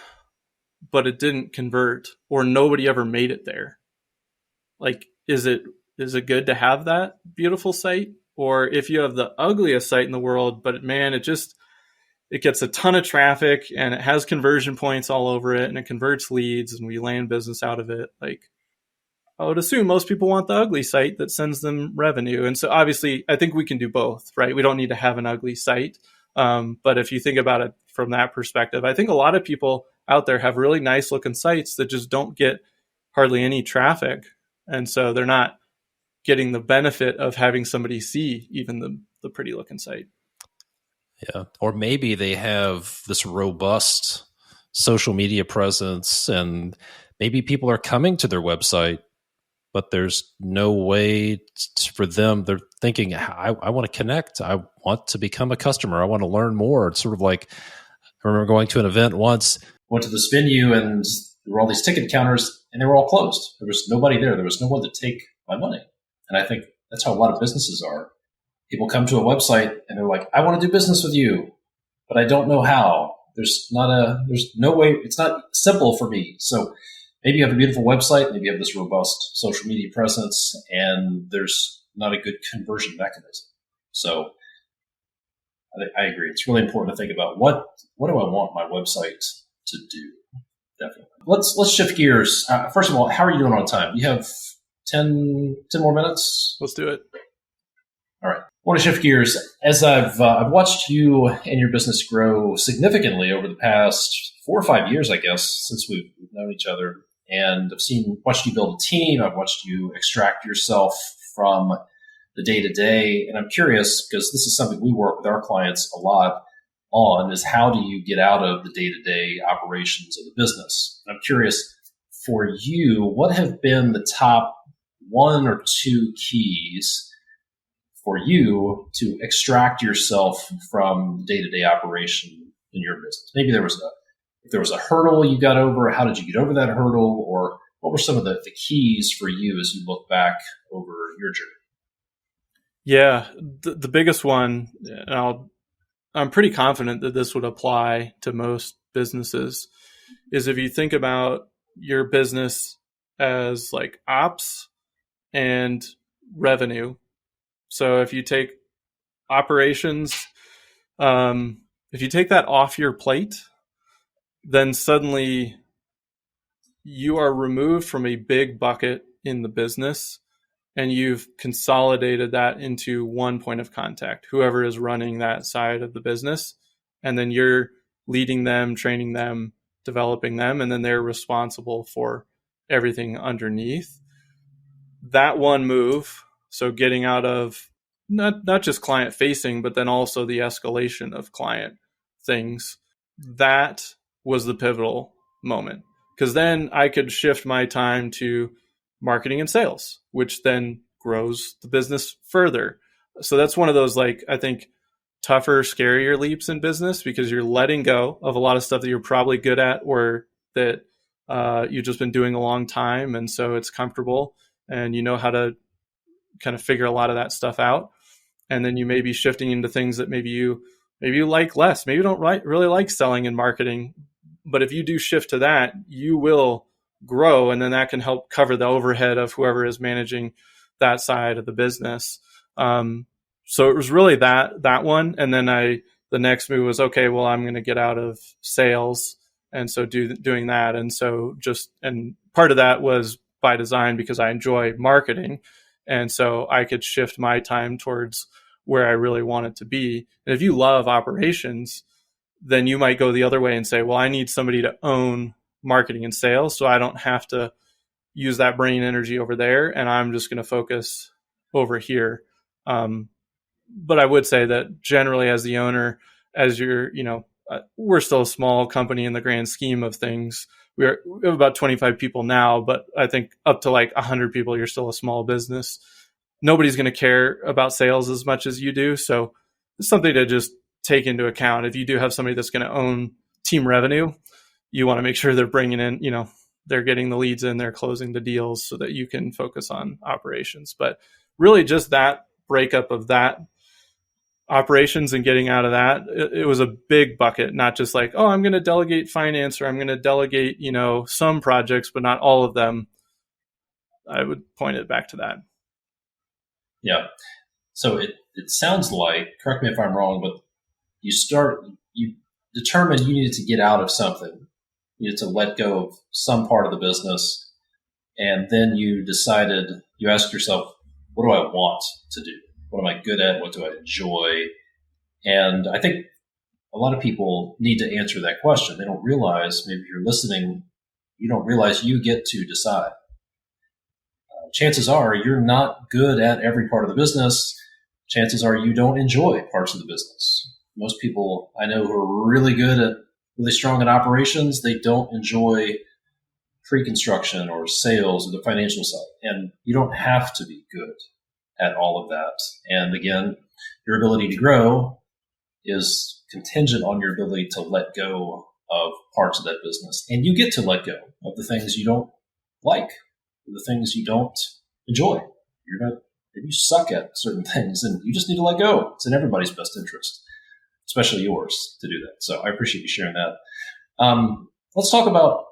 but it didn't convert or nobody ever made it there. Like, is it good to have that beautiful site? Or if you have the ugliest site in the world, but man, it gets a ton of traffic and it has conversion points all over it and it converts leads and we land business out of it. Like, I would assume most people want the ugly site that sends them revenue. And so obviously I think we can do both, right? We don't need to have an ugly site. But if you think about it from that perspective, I think a lot of people out there have really nice looking sites that just don't get hardly any traffic. And so they're not getting the benefit of having somebody see even the pretty looking site.
Yeah. Or maybe they have this robust social media presence and maybe people are coming to their website but there's no way for them. They're thinking, I want to connect. I want to become a customer. I want to learn more. It's sort of like, I remember going to an event once, went to this venue, and there were all these ticket counters, and they were all closed. There was nobody there. There was no one to take my money. And I think that's how a lot of businesses are. People come to a website and they're like, I want to do business with you, but I don't know how. There's no way. It's not simple for me. So maybe you have a beautiful website, maybe you have this robust social media presence, and there's not a good conversion mechanism. So I agree. It's really important to think about what do I want my website to do? Definitely. Let's shift gears. First of all, how are you doing on time? You have 10 more minutes?
Let's do it.
All right. I want to shift gears. As I've watched you and your business grow significantly over the past 4 or 5 years, I guess, since we've known each other, and I've watched you build a team. I've watched you extract yourself from the day-to-day. And I'm curious, because this is something we work with our clients a lot on, is how do you get out of the day-to-day operations of the business? And I'm curious, for you, what have been the top 1 or 2 keys for you to extract yourself from day-to-day operation in your business? Maybe if there was a hurdle you got over, how did you get over that hurdle? Or what were some of the keys for you as you look back over your journey?
Yeah, the biggest one, and I'm pretty confident that this would apply to most businesses, is if you think about your business as like ops and revenue. So if you take operations, if you take that off your plate, then suddenly you are removed from a big bucket in the business, and you've consolidated that into one point of contact, whoever is running that side of the business. And then you're leading them, training them, developing them, and then they're responsible for everything underneath. That one move, so getting out of not just client facing, but then also the escalation of client things, that was the pivotal moment. Because then I could shift my time to marketing and sales, which then grows the business further. So that's one of those, like, I think, tougher, scarier leaps in business, because you're letting go of a lot of stuff that you're probably good at, or that you've just been doing a long time. And so it's comfortable and you know how to kind of figure a lot of that stuff out. And then you may be shifting into things that maybe you like less. Maybe you don't really like selling and marketing. But if you do shift to that, you will grow, and then that can help cover the overhead of whoever is managing that side of the business. So it was really that one. And then the next move was, okay, well, I'm going to get out of sales. And so doing that. And so and part of that was by design, because I enjoy marketing. And so I could shift my time towards where I really want it to be. And if you love operations, then you might go the other way and say, well, I need somebody to own marketing and sales, so I don't have to use that brain energy over there, and I'm just going to focus over here. But I would say that generally, as the owner, we're still a small company in the grand scheme of things. We have about 25 people now, but I think up to like 100 people, you're still a small business. Nobody's going to care about sales as much as you do. So it's something to just take into account. If you do have somebody that's going to own team revenue, you want to make sure they're bringing in, they're getting the leads in, they're closing the deals, so that you can focus on operations. But really just that breakup of that operations and getting out of that, it was a big bucket, not just like, oh, I'm going to delegate finance, or I'm going to delegate, some projects, but not all of them. I would point it back to that.
Yeah. So it sounds like, correct me if I'm wrong, but you determined you needed to get out of something. You needed to let go of some part of the business. And then you asked yourself, what do I want to do? What am I good at? What do I enjoy? And I think a lot of people need to answer that question. They don't realize, maybe if you're listening, you don't realize you get to decide. Chances are you're not good at every part of the business. Chances are you don't enjoy parts of the business. Most people I know who are really strong at operations, they don't enjoy pre-construction or sales or the financial side. And you don't have to be good at all of that. And again, your ability to grow is contingent on your ability to let go of parts of that business. And you get to let go of the things you don't like, the things you don't enjoy. Maybe you suck at certain things and you just need to let go. It's in everybody's best interest, especially yours, to do that. So I appreciate you sharing that. Let's talk about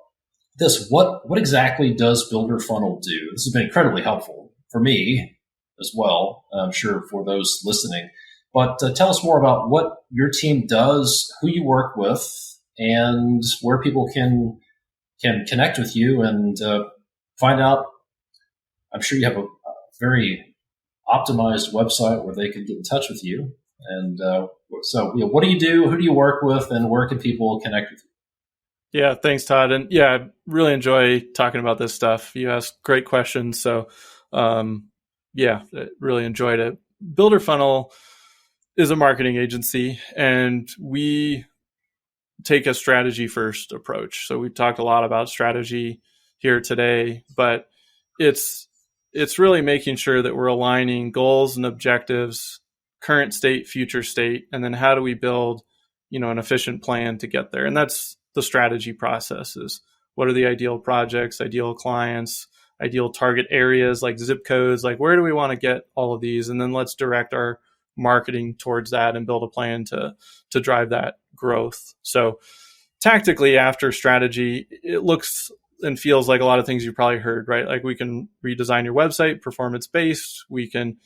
this. What exactly does Builder Funnel do? This has been incredibly helpful for me as well, I'm sure for those listening. But tell us more about what your team does, who you work with, and where people can connect with you and find out. I'm sure you have a very optimized website where they can get in touch with you. And so, what do you do? Who do you work with? And where can people connect with you?
Yeah, thanks, Todd. And yeah, I really enjoy talking about this stuff. You ask great questions. So yeah, I really enjoyed it. Builder Funnel is a marketing agency, and we take a strategy first approach. So we've talked a lot about strategy here today, but it's really making sure that we're aligning goals and objectives, current state, future state, and then how do we build, an efficient plan to get there. And that's the strategy process. Is what are the ideal projects, ideal clients, ideal target areas, like zip codes, like where do we want to get all of these? And then let's direct our marketing towards that and build a plan to drive that growth. So tactically, after strategy, it looks and feels like a lot of things you probably heard, right? Like we can redesign your website, performance-based. We can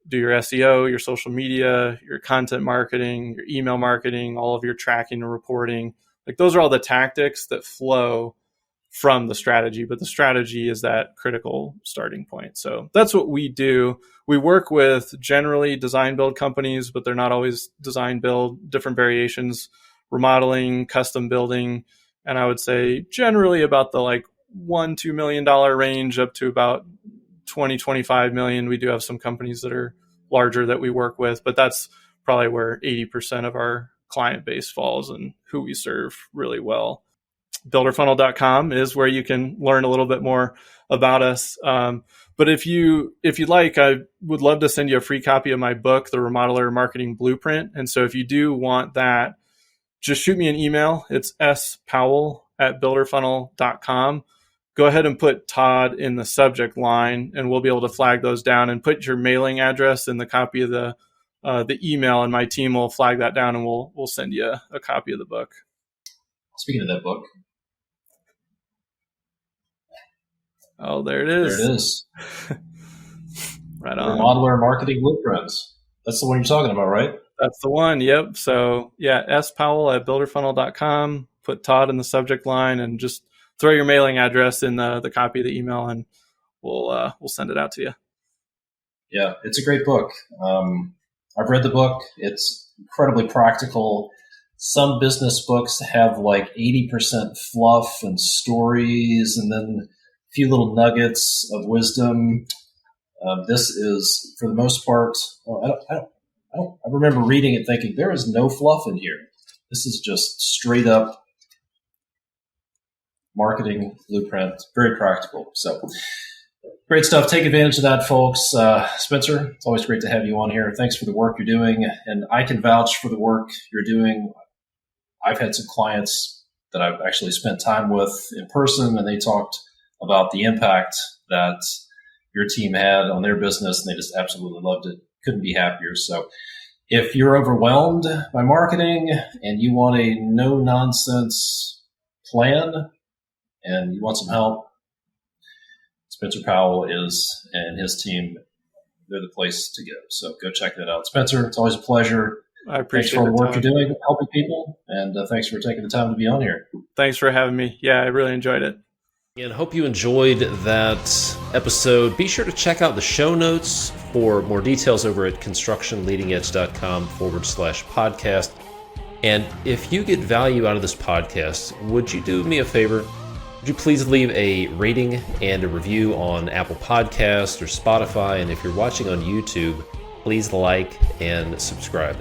do your SEO, your social media, your content marketing, your email marketing, all of your tracking and reporting. Like those are all the tactics that flow from the strategy, but the strategy is that critical starting point. So that's what we do. We work with generally design build companies, but they're not always design build, different variations, remodeling, custom building. And I would say generally about the $1-2 million range up to about 20-25 million. We do have some companies that are larger that we work with, but that's probably where 80% of our client base falls and who we serve really well. Builderfunnel.com is where you can learn a little bit more about us. But if you'd like, I would love to send you a free copy of my book, The Remodeler Marketing Blueprint. And so if you do want that, just shoot me an email. It's spowell@builderfunnel.com. Go ahead and put Todd in the subject line, and we'll be able to flag those down, and put your mailing address in the copy of the email, and my team will flag that down, and we'll send you a copy of the book.
Speaking of that book.
Oh, there it is.
There it is.
Right on.
Remodeler Marketing Blueprints. That's the one you're talking about, right?
That's the one. Yep. So yeah, spowell@builderfunnel.com. Put Todd in the subject line and just throw your mailing address in the copy of the email, and we'll send it out to you.
Yeah, it's a great book. I've read the book. It's incredibly practical. Some business books have 80% fluff and stories, and then a few little nuggets of wisdom. This is, for the most part, I remember reading it thinking, there is no fluff in here. This is just straight up marketing blueprint, very practical. So great stuff. Take advantage of that, folks. Spencer, it's always great to have you on here. Thanks for the work you're doing. And I can vouch for the work you're doing. I've had some clients that I've actually spent time with in person, and they talked about the impact that your team had on their business, and they just absolutely loved it. Couldn't be happier. So if you're overwhelmed by marketing and you want a no-nonsense plan and you want some help, Spencer Powell and his team, they're the place to go. So go check that out. Spencer, it's always a pleasure.
I appreciate
Thanks for the work you're doing, helping people, and thanks for taking the time to be on here.
Thanks for having me. Yeah, I really enjoyed it.
And hope you enjoyed that episode. Be sure to check out the show notes for more details over at constructionleadingedge.com/podcast. And if you get value out of this podcast, would you do me a favor? Would you please leave a rating and a review on Apple Podcasts or Spotify? And if you're watching on YouTube, please like and subscribe.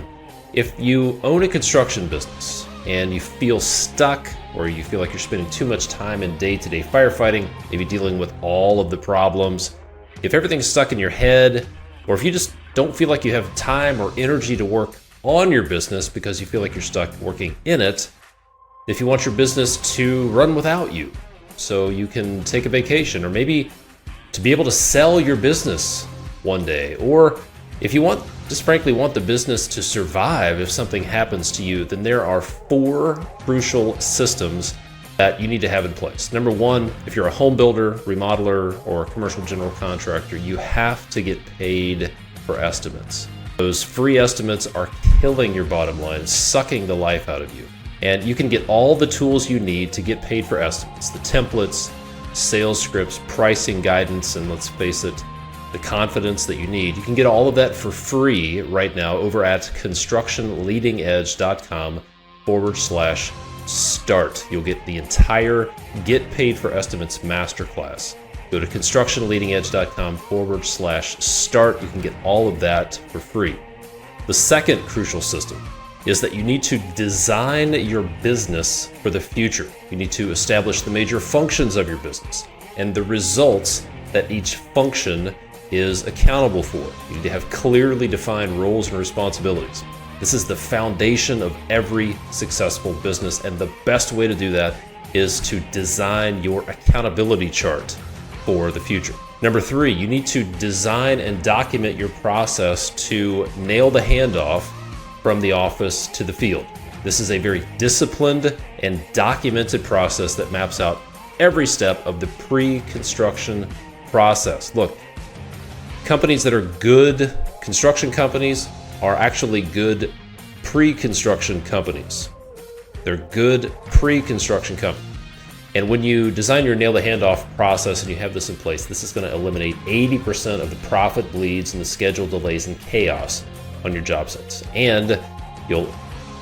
If you own a construction business and you feel stuck or you feel like you're spending too much time in day-to-day firefighting, maybe dealing with all of the problems, if everything's stuck in your head, or if you just don't feel like you have time or energy to work on your business because you feel like you're stuck working in it, if you want your business to run without you so you can take a vacation, or maybe to be able to sell your business one day, or if you just frankly want the business to survive if something happens to you, then there are 4 crucial systems that you need to have in place. Number 1, if you're a home builder, remodeler, or a commercial general contractor, you have to get paid for estimates. Those free estimates are killing your bottom line, sucking the life out of you. And you can get all the tools you need to get paid for estimates, the templates, sales scripts, pricing guidance, and let's face it, the confidence that you need. You can get all of that for free right now over at constructionleadingedge.com/start. You'll get the entire Get Paid for Estimates masterclass. Go to constructionleadingedge.com/start. You can get all of that for free. The second crucial system is that you need to design your business for the future. You need to establish the major functions of your business and the results that each function is accountable for. You need to have clearly defined roles and responsibilities. This is the foundation of every successful business, and the best way to do that is to design your accountability chart for the future. Number 3, you need to design and document your process to nail the handoff from the office to the field. This is a very disciplined and documented process that maps out every step of the pre-construction process. Look, companies that are good construction companies are actually good pre-construction companies. They're good pre-construction companies. And when you design your nail the handoff process and you have this in place, this is going to eliminate 80% of the profit bleeds and the schedule delays and chaos on your job sites. And you'll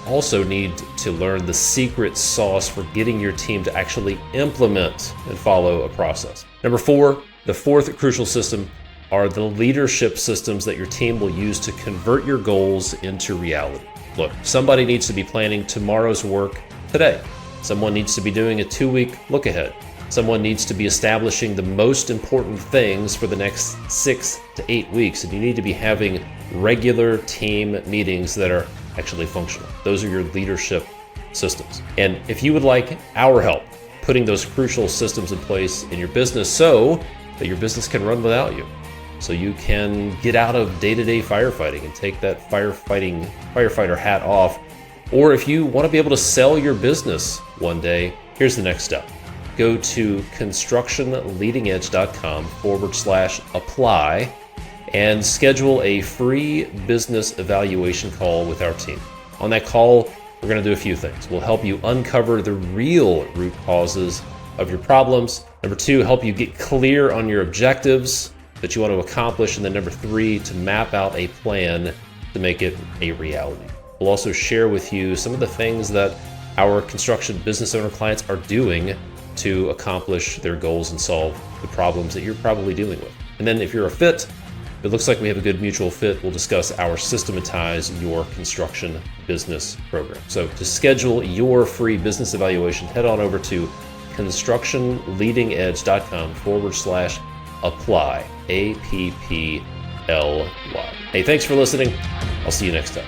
also need to learn the secret sauce for getting your team to actually implement and follow a process. Number 4, the 4th crucial system are the leadership systems that your team will use to convert your goals into reality. Look, somebody needs to be planning tomorrow's work today. Someone needs to be doing a 2-week look ahead. Someone needs to be establishing the most important things for the next 6 to 8 weeks, and you need to be having regular team meetings that are actually functional. Those are your leadership systems. And if you would like our help putting those crucial systems in place in your business so that your business can run without you, so you can get out of day-to-day firefighting and take that firefighter hat off, or if you want to be able to sell your business one day, here's the next step. Go to constructionleadingedge.com/apply and schedule a free business evaluation call with our team. On that call, we're going to do a few things. We'll help you uncover the real root causes of your problems. Number 2, help you get clear on your objectives that you want to accomplish. And then number 3, to map out a plan to make it a reality. We'll also share with you some of the things that our construction business owner clients are doing to accomplish their goals and solve the problems that you're probably dealing with. And then if you're a fit, it looks like we have a good mutual fit, we'll discuss our Systematize Your Construction Business program. So to schedule your free business evaluation, head on over to constructionleadingedge.com/apply, APPLY. Hey, thanks for listening. I'll see you next time.